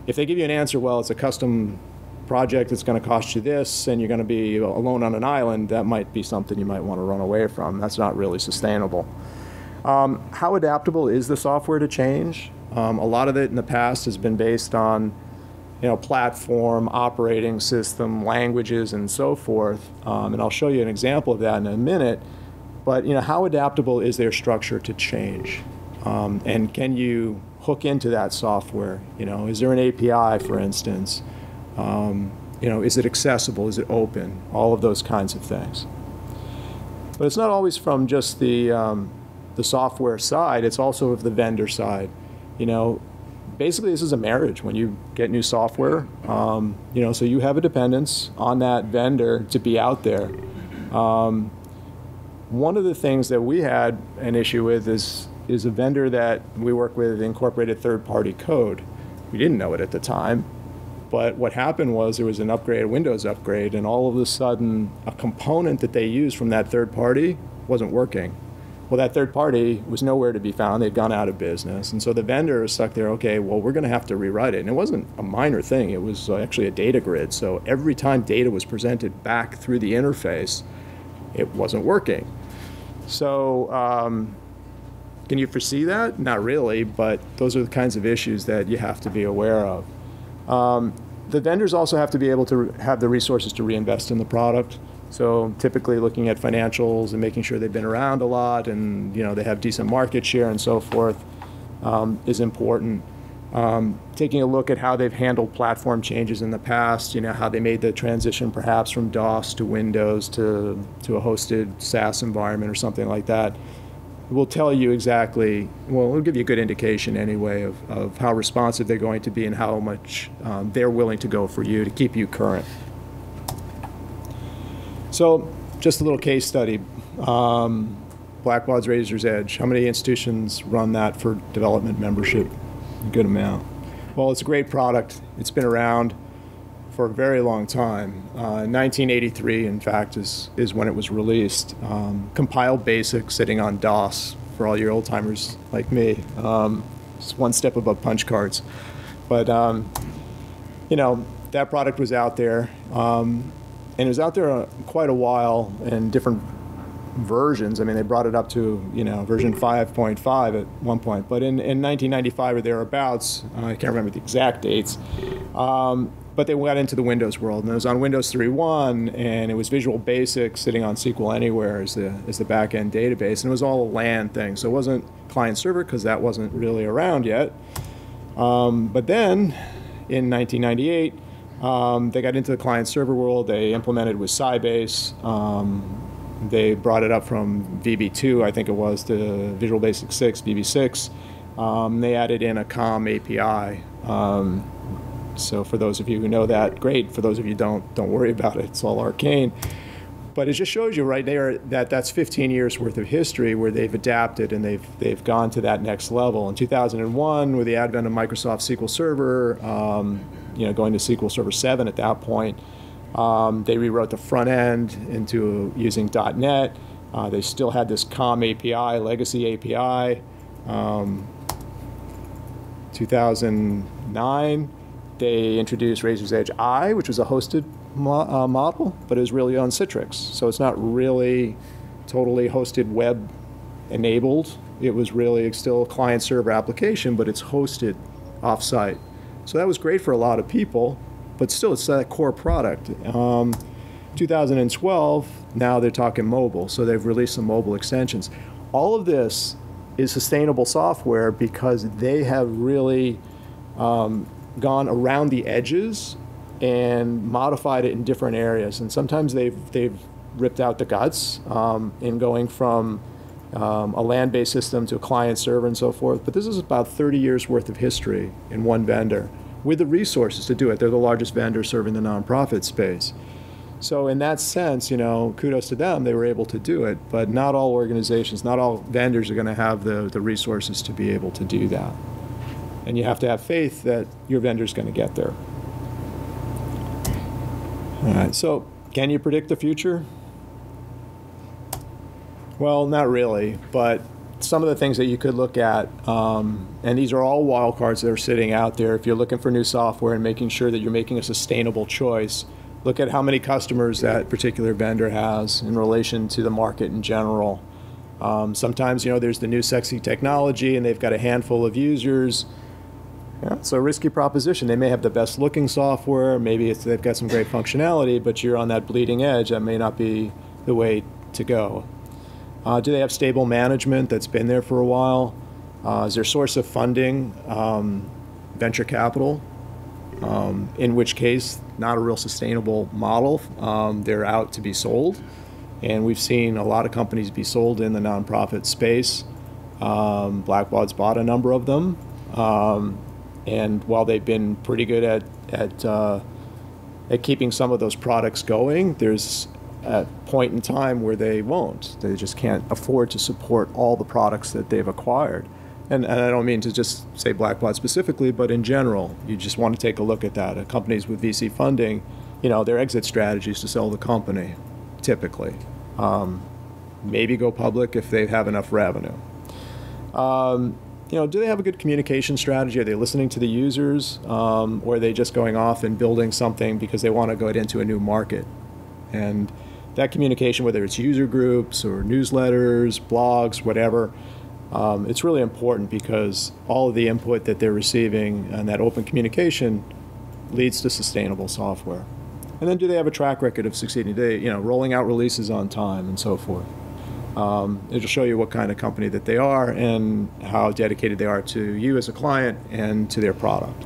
If they give you an answer, well, it's a custom project, it's going to cost you this, and you're going to be alone on an island, that might be something you might want to run away from. That's not really sustainable. How adaptable is the software to change? A lot of it in the past has been based on platform, operating system, languages, and so forth. And I'll show you an example of that in a minute. But how adaptable is their structure to change? And can you hook into that software? Is there an API, for instance? Is it accessible? Is it open? All of those kinds of things. But it's not always from just the software side, it's also of the vendor side. You know, basically this is a marriage when you get new software. You know, so you have a dependence on that vendor to be out there. One of the things that we had an issue with is a vendor that we work with incorporated third-party code. We didn't know it at the time, but what happened was there was an upgrade, a Windows upgrade, and all of a sudden a component that they used from that third party wasn't working. Well, that third party was nowhere to be found. They'd gone out of business. And so the vendor is stuck there, okay, well, we're going to have to rewrite it. And it wasn't a minor thing. It was actually a data grid. So every time data was presented back through the interface, it wasn't working. So can you foresee that? Not really, but those are the kinds of issues that you have to be aware of. The vendors also have to be able to have the resources to reinvest in the product. So typically looking at financials and making sure they've been around a lot and, you know, they have decent market share and so forth is important. Taking a look at how they've handled platform changes in the past, you know, how they made the transition perhaps from DOS to Windows to a hosted SaaS environment or something like that. Will tell you exactly, well, it'll give you a good indication anyway of how responsive they're going to be and how much they're willing to go for you to keep you current. So just a little case study. Blackbaud's Razor's Edge. How many institutions run that for development membership? A good amount. Well, it's a great product. It's been around for a very long time. 1983, in fact, is when it was released. Compiled BASIC, sitting on DOS for all your old timers like me. It's one step above punch cards. But you know, that product was out there. And it was out there quite a while in different versions. I mean, they brought it up to, you know, version 5.5 at one point. But in 1995 or thereabouts, I can't remember the exact dates, but they got into the Windows world. And it was on Windows 3.1, and it was Visual Basic sitting on SQL Anywhere as the back-end database. And it was all a LAN thing. So it wasn't client-server because that wasn't really around yet. But then, in 1998, they got into the client-server world. They implemented with Sybase. They brought it up from VB2, I think it was, to Visual Basic 6, VB6. They added in a COM API. So for those of you who know that, great. For those of you who don't worry about it. It's all arcane. But it just shows you right there that that's 15 years worth of history where they've adapted and they've gone to that next level. In 2001, with the advent of Microsoft SQL Server, you know, going to SQL Server 7 at that point, they rewrote the front end into using .NET. They still had this COM API, legacy API. 2009, they introduced Razor's Edge I, which was a hosted model, but it was really on Citrix. So it's not really totally hosted web enabled. It was really still a client-server application, but it's hosted off-site. So that was great for a lot of people, but still it's that core product. 2012, now they're talking mobile, so they've released some mobile extensions. All of this is sustainable software because they have really gone around the edges and modified it in different areas. And sometimes they've ripped out the guts in going from a land-based system to a client server and so forth. But this is about 30 years worth of history in one vendor with the resources to do it. They're the largest vendor serving the nonprofit space. So in that sense, you know, kudos to them, they were able to do it. But not all organizations, not all vendors are going to have the resources to be able to do that. And you have to have faith that your vendor's going to get there. All right, so can you predict the future? Well, not really, but some of the things that you could look at, and these are all wildcards that are sitting out there. If you're looking for new software and making sure that you're making a sustainable choice, look at how many customers that particular vendor has in relation to the market in general. Sometimes, you know, there's the new sexy technology and they've got a handful of users. Yeah, it's a risky proposition. They may have the best looking software, maybe they've got some great functionality, but you're on that bleeding edge. That may not be the way to go. Do they have stable management that's been there for a while? Is their source of funding venture capital? In which case, not a real sustainable model. They're out to be sold. And we've seen a lot of companies be sold in the nonprofit space. Blackbaud's bought a number of them. And while they've been pretty good at keeping some of those products going, there's a point in time where they won't. They just can't afford to support all the products that they've acquired. And I don't mean to just say Blackbaud specifically, but in general, you just want to take a look at that. Companies with VC funding, their exit strategy is to sell the company, typically. Maybe go public if they have enough revenue. Do they have a good communication strategy? Are they listening to the users? Or are they just going off and building something because they want to go into a new market? And that communication, whether it's user groups or newsletters, blogs, whatever, it's really important because all of the input that they're receiving and that open communication leads to sustainable software. And then do they have a track record of succeeding? Do they, rolling out releases on time and so forth? It'll show you what kind of company that they are and how dedicated they are to you as a client and to their product.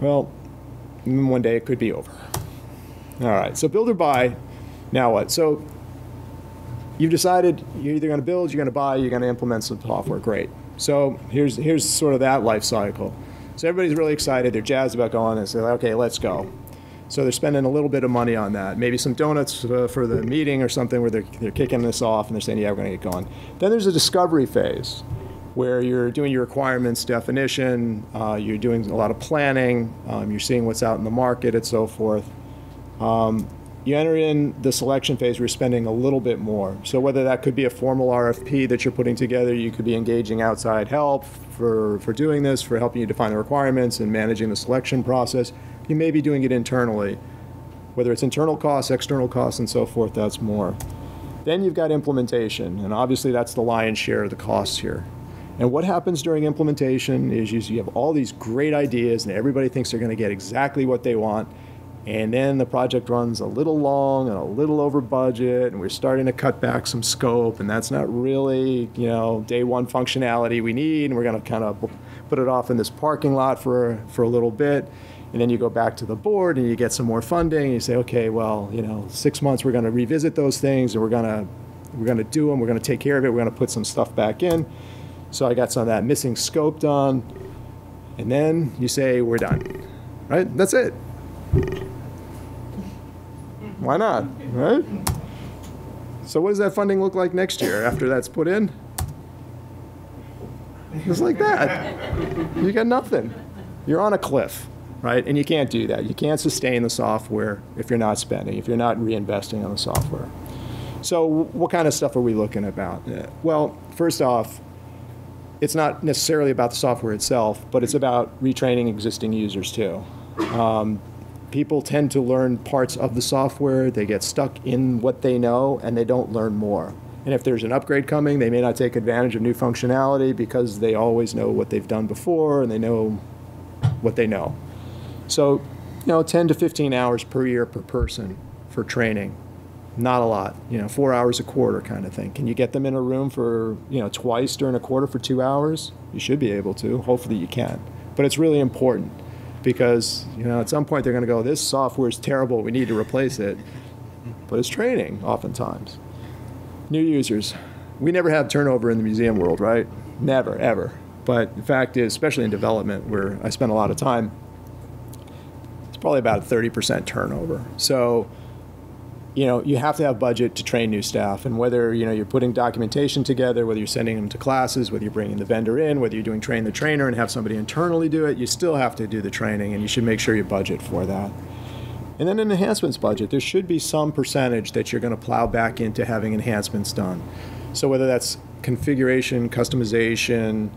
Well, one day it could be over. All right, so build or buy, now what? So you've decided you're either going to build, you're going to buy, you're going to implement some software. Great. So here's sort of that life cycle. So everybody's really excited. They're jazzed about going and say, okay, let's go. So they're spending a little bit of money on that. Maybe some donuts for the meeting or something where they're kicking this off and they're saying, yeah, we're going to get going. Then there's a discovery phase where you're doing your requirements definition, you're doing a lot of planning, you're seeing what's out in the market and so forth. You enter in the selection phase where you're spending a little bit more. So whether that could be a formal RFP that you're putting together, you could be engaging outside help for doing this, for helping you define the requirements and managing the selection process. You may be doing it internally. Whether it's internal costs, external costs, and so forth, that's more. Then you've got implementation, and obviously that's the lion's share of the costs here. And what happens during implementation is you have all these great ideas, and everybody thinks they're going to get exactly what they want. And then the project runs a little long and a little over budget, and we're starting to cut back some scope, and that's not really, day one functionality we need, and we're going to kind of put it off in this parking lot for a little bit. And then you go back to the board and you get some more funding, and you say, okay, well, 6 months we're going to revisit those things, and we're going to do them, we're going to take care of it, we're going to put some stuff back in. So I got some of that missing scope done, and then you say, we're done, right? That's it. Why not, right? So what does that funding look like next year after that's put in? Just like that. You got nothing. You're on a cliff, right? And you can't do that. You can't sustain the software if you're not spending, if you're not reinvesting on the software. So what kind of stuff are we looking about? Well, first off, it's not necessarily about the software itself, but it's about retraining existing users too. People tend to learn parts of the software, they get stuck in what they know, and they don't learn more. And if there's an upgrade coming, they may not take advantage of new functionality because they always know what they've done before and they know what they know. So, 10 to 15 hours per year per person for training. Not a lot, 4 hours a quarter kind of thing. Can you get them in a room for, twice during a quarter for 2 hours? You should be able to. Hopefully you can. But it's really important because, at some point they're going to go, this software is terrible, we need to replace it. But it's training, oftentimes. New users. We never have turnover in the museum world, right? Never, ever. But the fact is, especially in development, where I spend a lot of time, it's probably about 30% turnover. So, you have to have budget to train new staff, and whether you're putting documentation together, whether you're sending them to classes, whether you're bringing the vendor in, whether you're doing train the trainer and have somebody internally do it, you still have to do the training, and you should make sure you budget for that. And then an enhancements budget, there should be some percentage that you're going to plow back into having enhancements done. So whether that's configuration, customization,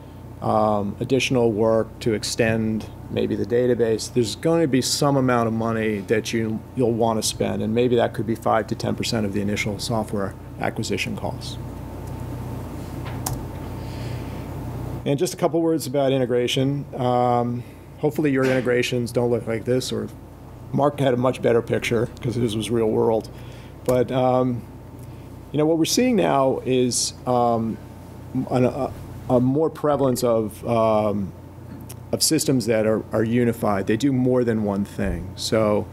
additional work to extend maybe the database, there's going to be some amount of money that you'll want to spend, and maybe that could be 5 to 10% of the initial software acquisition costs. And just a couple words about integration. Hopefully your integrations don't look like this, or Marc had a much better picture because his was real world. But what we're seeing now is a more prevalence of systems that are unified. They do more than one thing. So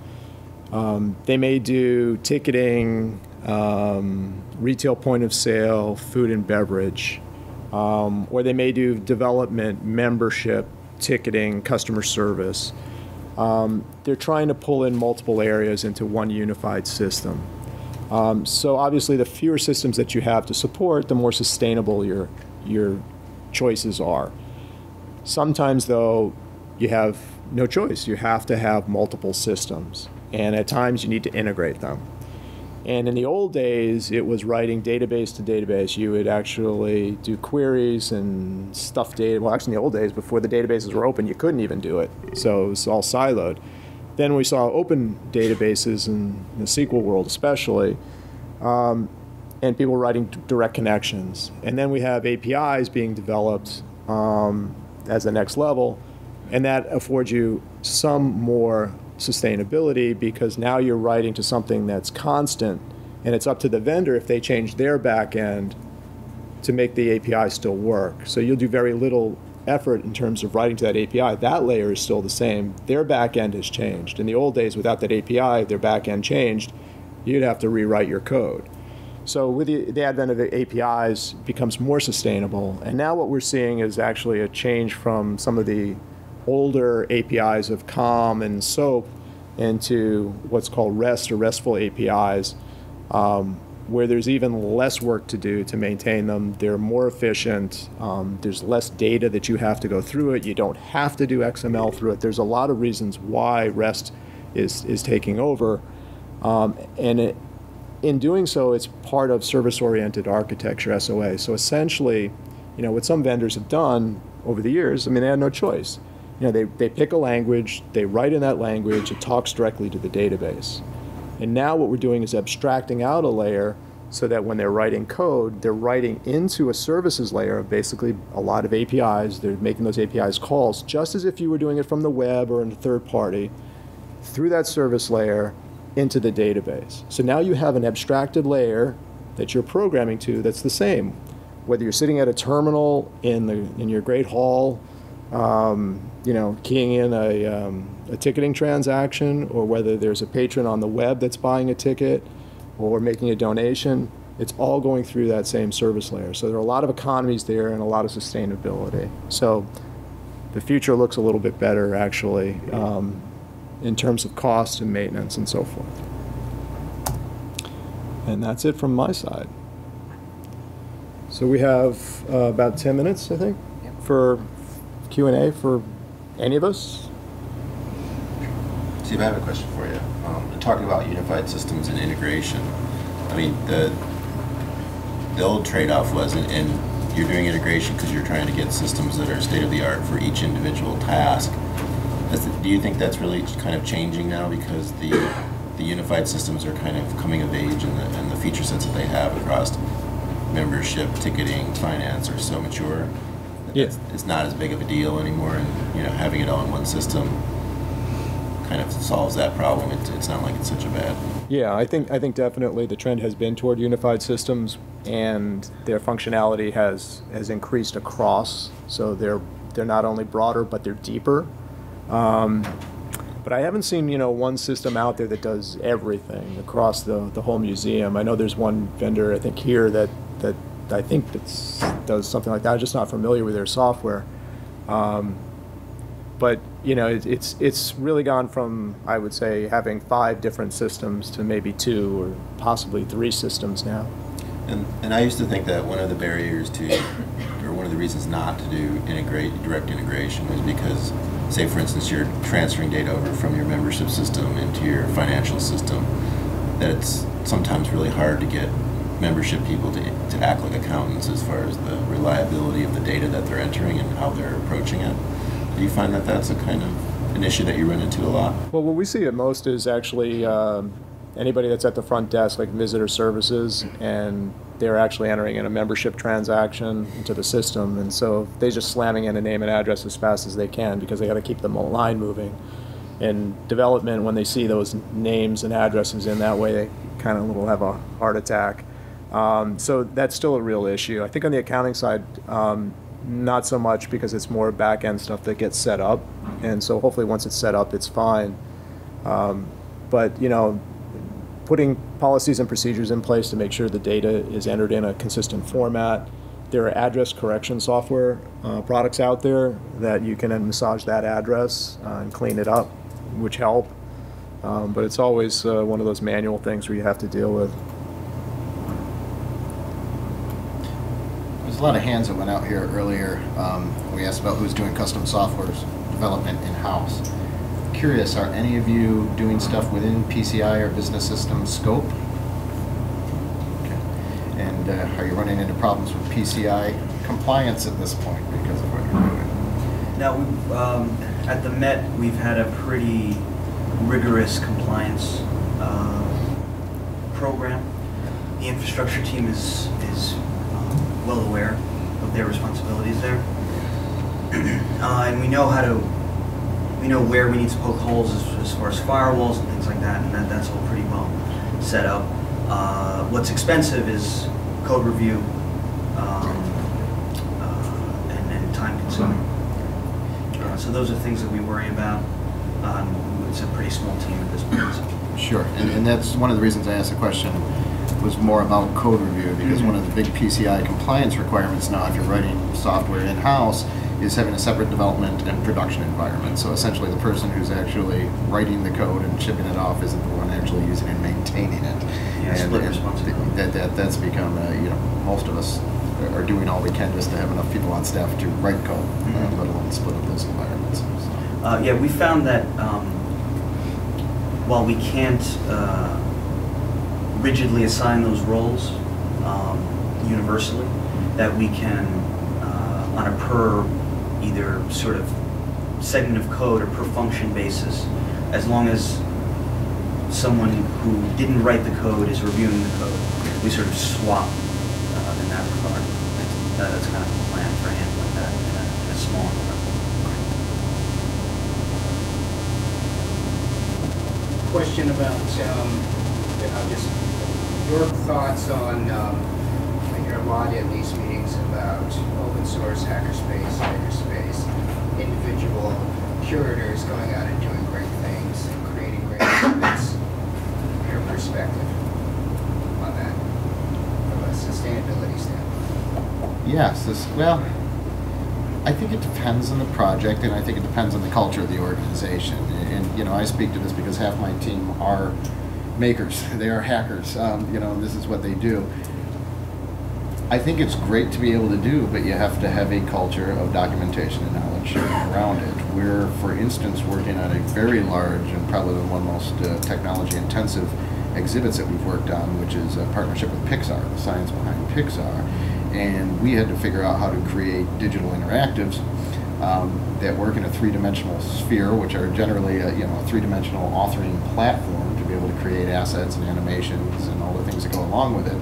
They may do ticketing, retail point of sale, food and beverage, or they may do development, membership, ticketing, customer service. They're trying to pull in multiple areas into one unified system. So obviously the fewer systems that you have to support, the more sustainable your choices are. Sometimes though, you have no choice. You have to have multiple systems. And at times you need to integrate them. And in the old days, it was writing database to database. You would actually do queries and stuff data. Well, actually in the old days, before the databases were open, you couldn't even do it. So it was all siloed. Then we saw open databases in the SQL world especially, and people writing direct connections. And then we have APIs being developed as the next level, and that affords you some more sustainability because now you're writing to something that's constant, and it's up to the vendor if they change their back end to make the API still work. So you'll do very little effort in terms of writing to that API. That layer is still the same. Their back end has changed. In the old days, without that API, their back end changed. You'd have to rewrite your code. So with the advent of the APIs, it becomes more sustainable. And now what we're seeing is actually a change from some of the older APIs of COM and SOAP into what's called REST or RESTful APIs, where there's even less work to do to maintain them. They're more efficient. There's less data that you have to go through it. You don't have to do XML through it. There's a lot of reasons why REST is taking over. In doing so, it's part of service-oriented architecture, SOA. So essentially, what some vendors have done over the years, they had no choice. They pick a language, they write in that language, it talks directly to the database. And now what we're doing is abstracting out a layer so that when they're writing code, they're writing into a services layer of basically a lot of APIs. They're making those APIs calls just as if you were doing it from the web or in a third party through that service layer into the database. So now you have an abstracted layer that you're programming to that's the same. Whether you're sitting at a terminal in your great hall, keying in a ticketing transaction, or whether there's a patron on the web that's buying a ticket or making a donation, it's all going through that same service layer. So there are a lot of economies there and a lot of sustainability. So the future looks a little bit better, actually, in terms of cost and maintenance and so forth. And that's it from my side. So we have about 10 minutes, I think, for Q&A for any of us. Steve, I have a question for you. Talking about unified systems and integration, the old trade-off was, and you're doing integration because you're trying to get systems that are state-of-the-art for each individual task. Do you think that's really kind of changing now because the unified systems are kind of coming of age and the feature sets that they have across membership, ticketing, finance are so mature that it's not as big of a deal anymore, and having it all in one system kind of solves that problem. It's not like it's such a bad. Yeah, I think definitely the trend has been toward unified systems, and their functionality has increased across. So they're not only broader, but they're deeper. But I haven't seen one system out there that does everything across the whole museum. I know there's one vendor I think here that I think does something like that. I'm just not familiar with their software. But it's really gone from, I would say, having 5 different systems to maybe 2 or possibly 3 systems now. And I used to think that one of the barriers to, or one of the reasons not to do direct integration was because, say for instance, you're transferring data over from your membership system into your financial system, that it's sometimes really hard to get membership people to act like accountants as far as the reliability of the data that they're entering and how they're approaching it. Do you find that that's a kind of an issue that you run into a lot? Well, what we see at most is actually anybody that's at the front desk, like visitor services, and they're actually entering in a membership transaction into the system, and so they're just slamming in a name and address as fast as they can because they got to keep the line moving. In development, when they see those names and addresses in that way, they kind of will have a heart attack. So that's still a real issue. I think on the accounting side, not so much because it's more back-end stuff that gets set up, and so hopefully once it's set up, it's fine. But, you know, putting policies and procedures in place to make sure the data is entered in a consistent format. There are address correction software products out there that you can then massage that address and clean it up, which help. But it's always one of those manual things where you have to deal with. There's a lot of hands that went out here earlier. We asked about who's doing custom software development in-house. Curious, are any of you doing stuff within PCI or business system scope? Okay. And are you running into problems with PCI compliance at this point because of what you're doing? Now, at the Met, we've had a pretty rigorous compliance program. The infrastructure team is well aware of their responsibilities there, and we know where we need to poke holes as far as firewalls and things like that, and that's all pretty well set up. What's expensive is code review and time consuming. So those are things that we worry about. It's a pretty small team at this point. Sure, and that's one of the reasons I asked the question was more about code review, because one of the big PCI compliance requirements now, if you're writing software in-house, is having a separate development and production environment. So essentially the person who's actually writing the code and shipping it off isn't the one actually using and maintaining it. Yeah, split responsibility. That's become, you know, most of us are doing all we can just to have enough people on staff to write code, let alone split up those environments. So. Yeah, we found that while we can't rigidly assign those roles universally, that we can, on a per either sort of segment of code or per function basis, as long as someone who didn't write the code is reviewing the code, we sort of swap in that regard. That's kind of the plan for handling that in a small environment. Question about just your thoughts on, I hear a lot in these meetings about open source, hackerspace, individual curators going out and doing great things and creating great events. Your perspective on that from a sustainability standpoint? Yes, well, I think it depends on the project, and I think it depends on the culture of the organization. And you know, I speak to this because half my team are makers. They are hackers. You know, this is what they do. I think it's great to be able to do, but you have to have a culture of documentation and knowledge sharing around it. We're, for instance, working on a very large and probably the one most technology-intensive exhibits that we've worked on, which is a partnership with Pixar, the science behind Pixar. And we had to figure out how to create digital interactives that work in a three-dimensional sphere, which are generally a three-dimensional authoring platform to be able to create assets and animations and all the things that go along with it.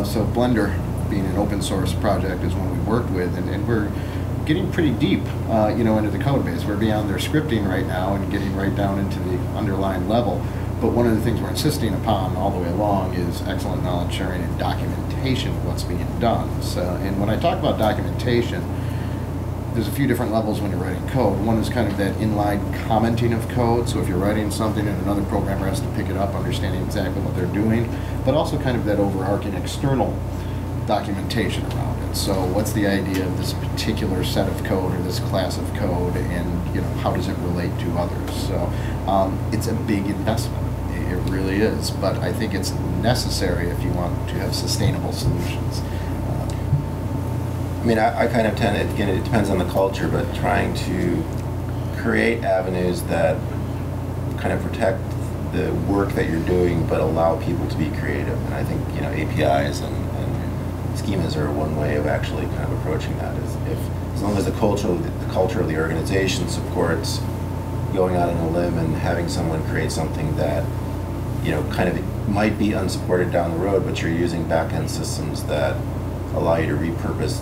So Blender, being an open source project, is one we worked with, and we're getting pretty deep, into the code base. We're beyond their scripting right now and getting right down into the underlying level. But one of the things we're insisting upon all the way along is excellent knowledge sharing and documentation of what's being done. So, and when I talk about documentation, there's a few different levels when you're writing code. One is kind of that inline commenting of code. So if you're writing something and another programmer has to pick it up, understanding exactly what they're doing, but also kind of that overarching external documentation around it. So what's the idea of this particular set of code or this class of code, and how does it relate to others? So it's a big investment. It really is, but I think it's necessary if you want to have sustainable solutions. I mean, I kind of tend, again, it depends on the culture, but trying to create avenues that kind of protect the work that you're doing, but allow people to be creative. And I think, APIs and schemas are one way of actually kind of approaching that. As long as the culture of the organization supports going out on a limb and having someone create something that, kind of might be unsupported down the road, but you're using back-end systems that allow you to repurpose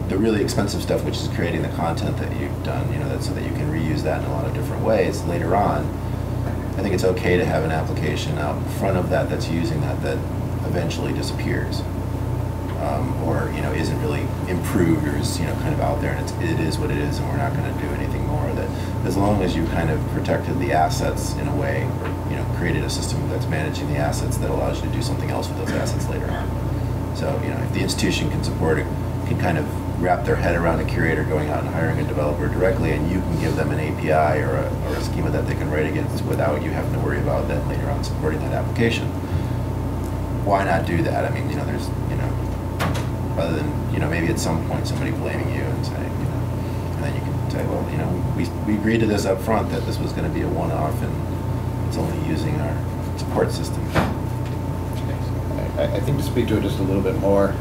the really expensive stuff, which is creating the content that you've done, so that you can reuse that in a lot of different ways later on. I think it's okay to have an application out in front of that that's using that eventually disappears, or isn't really improved, or is kind of out there, and it is what it is, and we're not going to do anything more that as long as you kind of protected the assets in a way, or created a system that's managing the assets that allows you to do something else with those assets later on. So if the institution can support it, can kind of wrap their head around a curator going out and hiring a developer directly, and you can give them an API or a schema that they can write against without you having to worry about that later on supporting that application. Why not do that? I mean, there's, other than, maybe at some point somebody blaming you and saying, and then you can say, well, we agreed to this up front that this was going to be a one-off and it's only using our support system. I think to speak to it just a little bit more,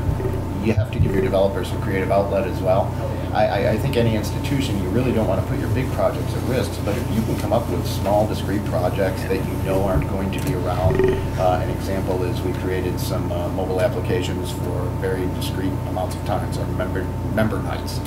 you have to give your developers a creative outlet as well. I think any institution, you really don't want to put your big projects at risk, but if you can come up with small, discrete projects that you know aren't going to be around, an example is we created some mobile applications for very discrete amounts of time, so member nights.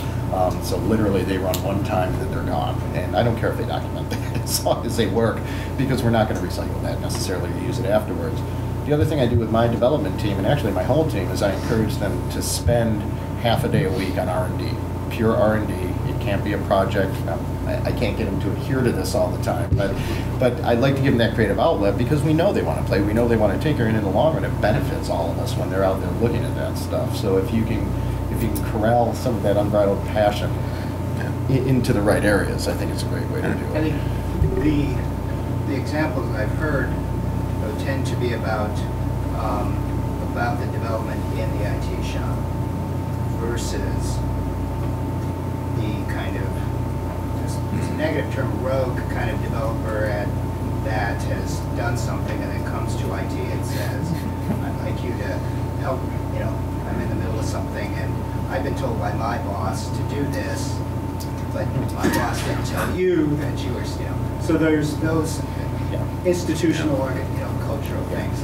So literally they run one time, then they're gone. And I don't care if they document that as long as they work, because we're not going to recycle that necessarily or use it afterwards. The other thing I do with my development team, and actually my whole team, is I encourage them to spend half a day a week on R&D. Pure R&D. It can't be a project. Now, I can't get them to adhere to this all the time, but I'd like to give them that creative outlet because we know they want to play, we know they want to tinker, and in the long run it benefits all of us when they're out there looking at that stuff. So if you can corral some of that unbridled passion into the right areas, I think it's a great way to do it. I think the examples I've heard tend to be about the development in the IT shop versus the kind of, this negative term, rogue kind of developer that has done something and then comes to IT and says, I'd like you to help, I'm in the middle of something and I've been told by my boss to do this, but my boss didn't tell you that you were, so there's those institutional or cultural things.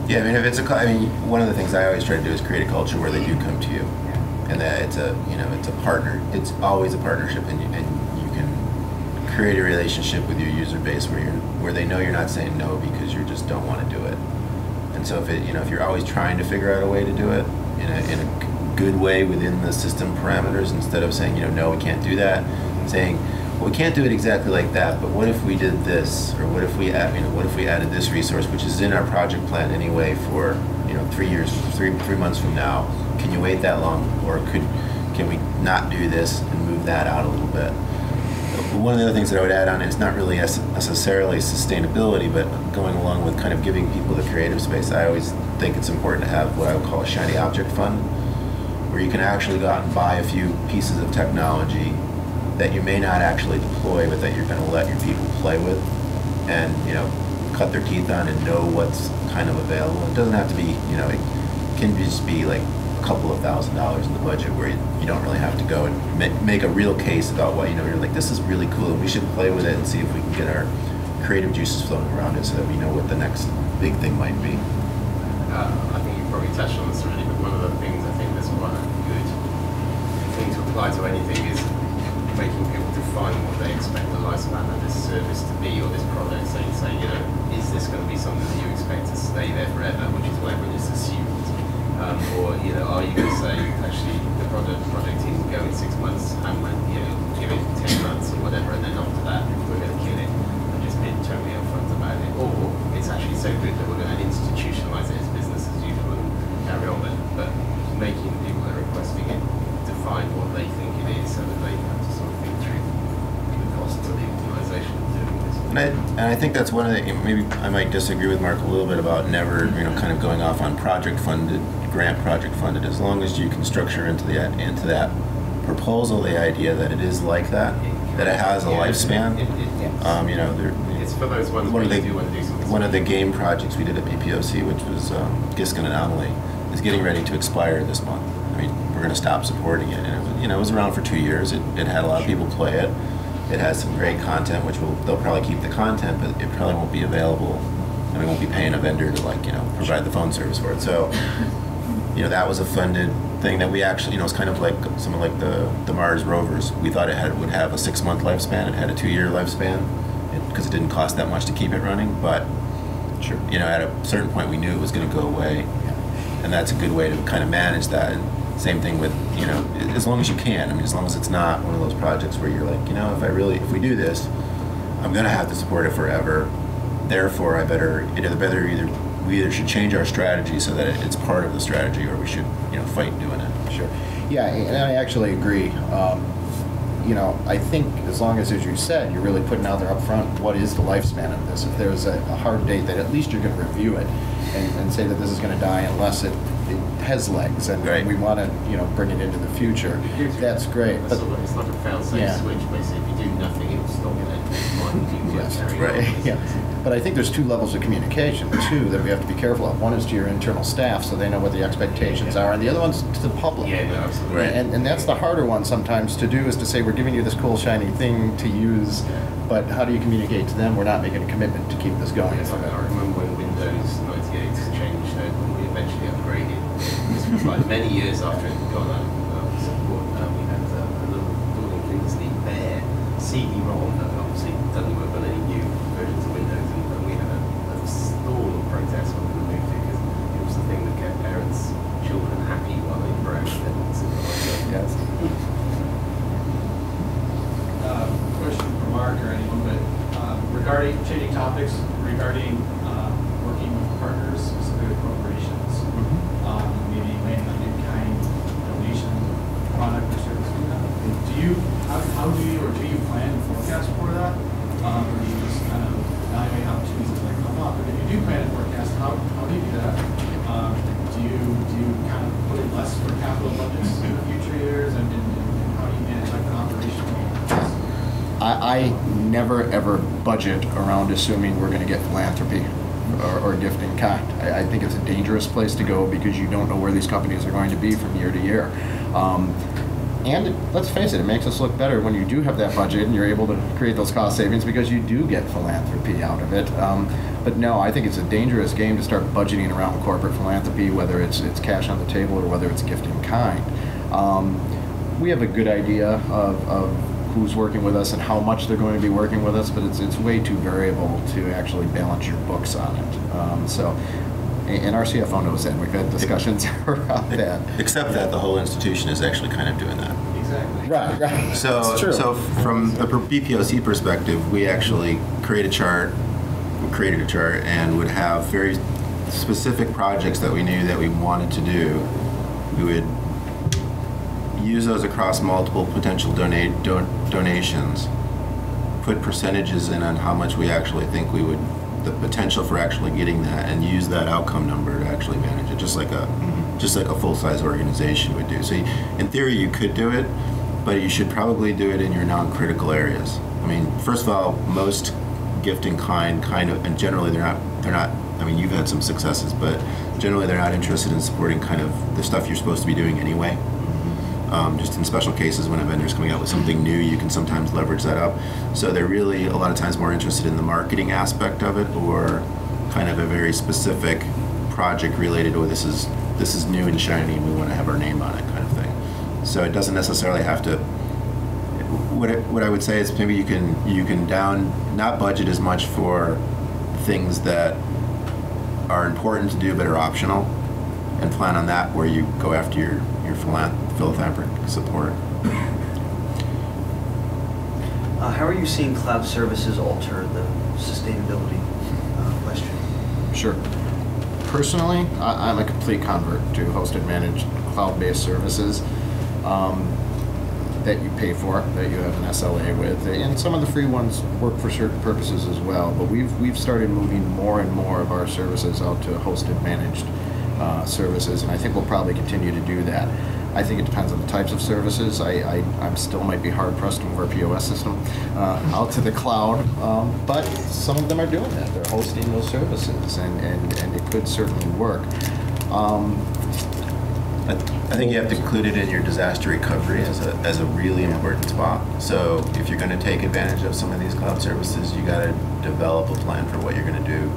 Yeah, I mean, if it's one of the things I always try to do is create a culture where they do come to you, and that it's a partner. It's always a partnership, and you can create a relationship with your user base where they know you're not saying no because you just don't want to do it. And so if you're always trying to figure out a way to do it in a good way within the system parameters, instead of saying no, we can't do that, saying, well, we can't do it exactly like that, but what if we did this, or what if we added this resource, which is in our project plan anyway for 3 months from now? Can you wait that long, or can we not do this and move that out a little bit? One of the other things that I would add on is not really necessarily sustainability, but going along with kind of giving people the creative space. I always think it's important to have what I would call a shiny object fund, where you can actually go out and buy a few pieces of technology that you may not actually deploy, but that you're going to let your people play with and cut their teeth on and know what's kind of available. It doesn't have to be, it can just be like a couple of $1,000s in the budget where you don't really have to go and make a real case about what you're like, this is really cool and we should play with it and see if we can get our creative juices flowing around it so that we know what the next big thing might be. I think you probably touched on this already, but one of the things I think that's quite a good thing to apply to anything is making people define what they expect the lifespan of this service to be, or this product. So you say, is this going to be something that you expect to stay there forever, which is what everyone is assumed, or are you going to say actually the project team will go in 6 months and when give it 10 months or whatever, and then after that we're going to kill it and just be totally upfront about it, or it's actually so good that we're going to institutionalize it as business as usual and carry on, but making the people that are requesting it define what they think it is so that they have to sort of think through the costs of the organisation of doing this. And I think that's one of the, maybe I might disagree with Marc a little bit about never, kind of going off on grant project funded, as long as you can structure into that proposal the idea that it is like that it has a lifespan. It's for those ones where you do want to do something. One of the game projects we did at PPOC, which was Giskin Anomaly, is getting ready to expire this month. I mean, we're going to stop supporting it, and it was around for 2 years. It had a lot of people play it. It has some great content, which they'll probably keep the content, but it probably won't be available. And we won't be paying a vendor to provide the phone service for it. So, that was a funded thing that we actually, it's kind of like something like the Mars rovers. We thought it would have a 6-month lifespan. It had a 2-year lifespan because it didn't cost that much to keep it running. But sure, at a certain point, we knew it was going to go away, and that's a good way to kind of manage that. And Same thing with, as long as you can. I mean, as long as it's not one of those projects where you're like, if we do this, I'm going to have to support it forever. Therefore, we either should change our strategy so that it's part of the strategy, or we should, fight doing it. Sure. Yeah, and I actually agree. I think as long as you said, you're really putting out there up front, what is the lifespan of this? If there's a hard date, that at least you're going to review it and say that this is going to die unless it has legs, and right. we want to, bring it into the future. That's great. It's like a fail-safe switch, basically. If you do nothing, it will still get it. Yes, right. Yeah. But I think there's two levels of communication, too, that we have to be careful of. One is to your internal staff, so they know what the expectations are, and the other one's to the public. Yeah, no, absolutely. Right. And that's the harder one sometimes to do, is to say, we're giving you this cool, shiny thing to use, but how do you communicate to them? We're not making a commitment to keep this going. Yes, I remember when Windows 98 changed, when we eventually upgraded. This was like many years after it had gone out of support. We had a little Dawn Kingsley Bear CD-ROM that obviously doesn't work on any new versions of Windows, and we had a storm of protests when we moved it, because it was the thing that kept parents, children happy while they browsed it. Yes. Question for Marc or anyone, but regarding changing topics, regarding working with partners, specifically corporations, maybe landing on in-kind donation, product or service. How do you plan and forecast for that? Or do you just kind of evaluate opportunities as they come up? But if you do plan and forecast, how do you do that? Do you kind of put in less for capital budgets in the future years, and how do you manage like the operational? I never ever budget around assuming we're going to get philanthropy or gift in kind. I think it's a dangerous place to go, because you don't know where these companies are going to be from year to year. And let's face it makes us look better when you do have that budget and you're able to create those cost savings, because you do get philanthropy out of it. But no, I think it's a dangerous game to start budgeting around corporate philanthropy, whether it's cash on the table or whether it's gift in kind. We have a good idea of who's working with us and how much they're going to be working with us, but it's way too variable to actually balance your books on it. And our CFO knows that. We've had discussions around that. Except that the whole institution is actually kind of doing that. Exactly. Right. So from the BPOC perspective, we actually created a chart and would have very specific projects that we knew that we wanted to do. We would use those across multiple potential donations, put percentages in on how much we actually think the potential for actually getting that, and use that outcome number to actually manage it, just like a full-size organization would do. So in theory you could do it, but you should probably do it in your non-critical areas. I mean, first of all, most gift in kind of, and generally they're not, I mean, you've had some successes, but generally they're not interested in supporting kind of the stuff you're supposed to be doing anyway. Just in special cases, when a vendor's coming out with something new, you can sometimes leverage that up. So they're really a lot of times more interested in the marketing aspect of it, or kind of a very specific project related, or this is new and shiny and we want to have our name on it, kind of thing. So it doesn't necessarily have to. What I would say is maybe you can not budget as much for things that are important to do but are optional, and plan on that where you go after your philanthropic support. How are you seeing cloud services alter the sustainability question? Sure. Personally, I'm a complete convert to hosted, managed, cloud-based services that you pay for, that you have an SLA with, and some of the free ones work for certain purposes as well. But we've started moving more and more of our services out to hosted, managed services, and I think we'll probably continue to do that. I think it depends on the types of services. I still might be hard pressed to move our POS system out to the cloud, but some of them are doing that. They're hosting those services, and it could certainly work. I think you have to include it in your disaster recovery as a really important spot. So if you're going to take advantage of some of these cloud services, you got to develop a plan for what you're going to do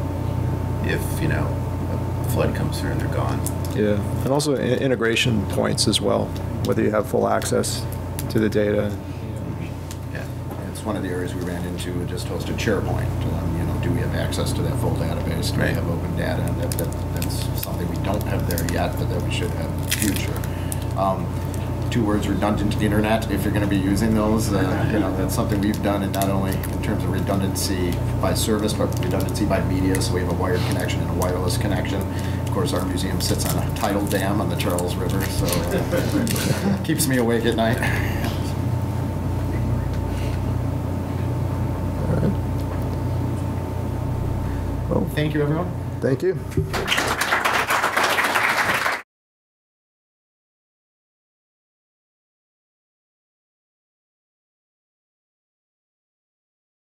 if a flood comes through and they're gone. Yeah, and also integration points as well, whether you have full access to the data. Yeah, it's one of the areas we ran into with just hosted SharePoint. Do we have access to that full database? Do we have open data? And that's something we don't have there yet, but that we should have in the future. Two words, redundant internet, if you're going to be using those. That's something we've done, and not only in terms of redundancy by service, but redundancy by media. So we have a wired connection and a wireless connection. Of course, our museum sits on a tidal dam on the Charles River, so keeps me awake at night. Well, thank you, everyone. thank you.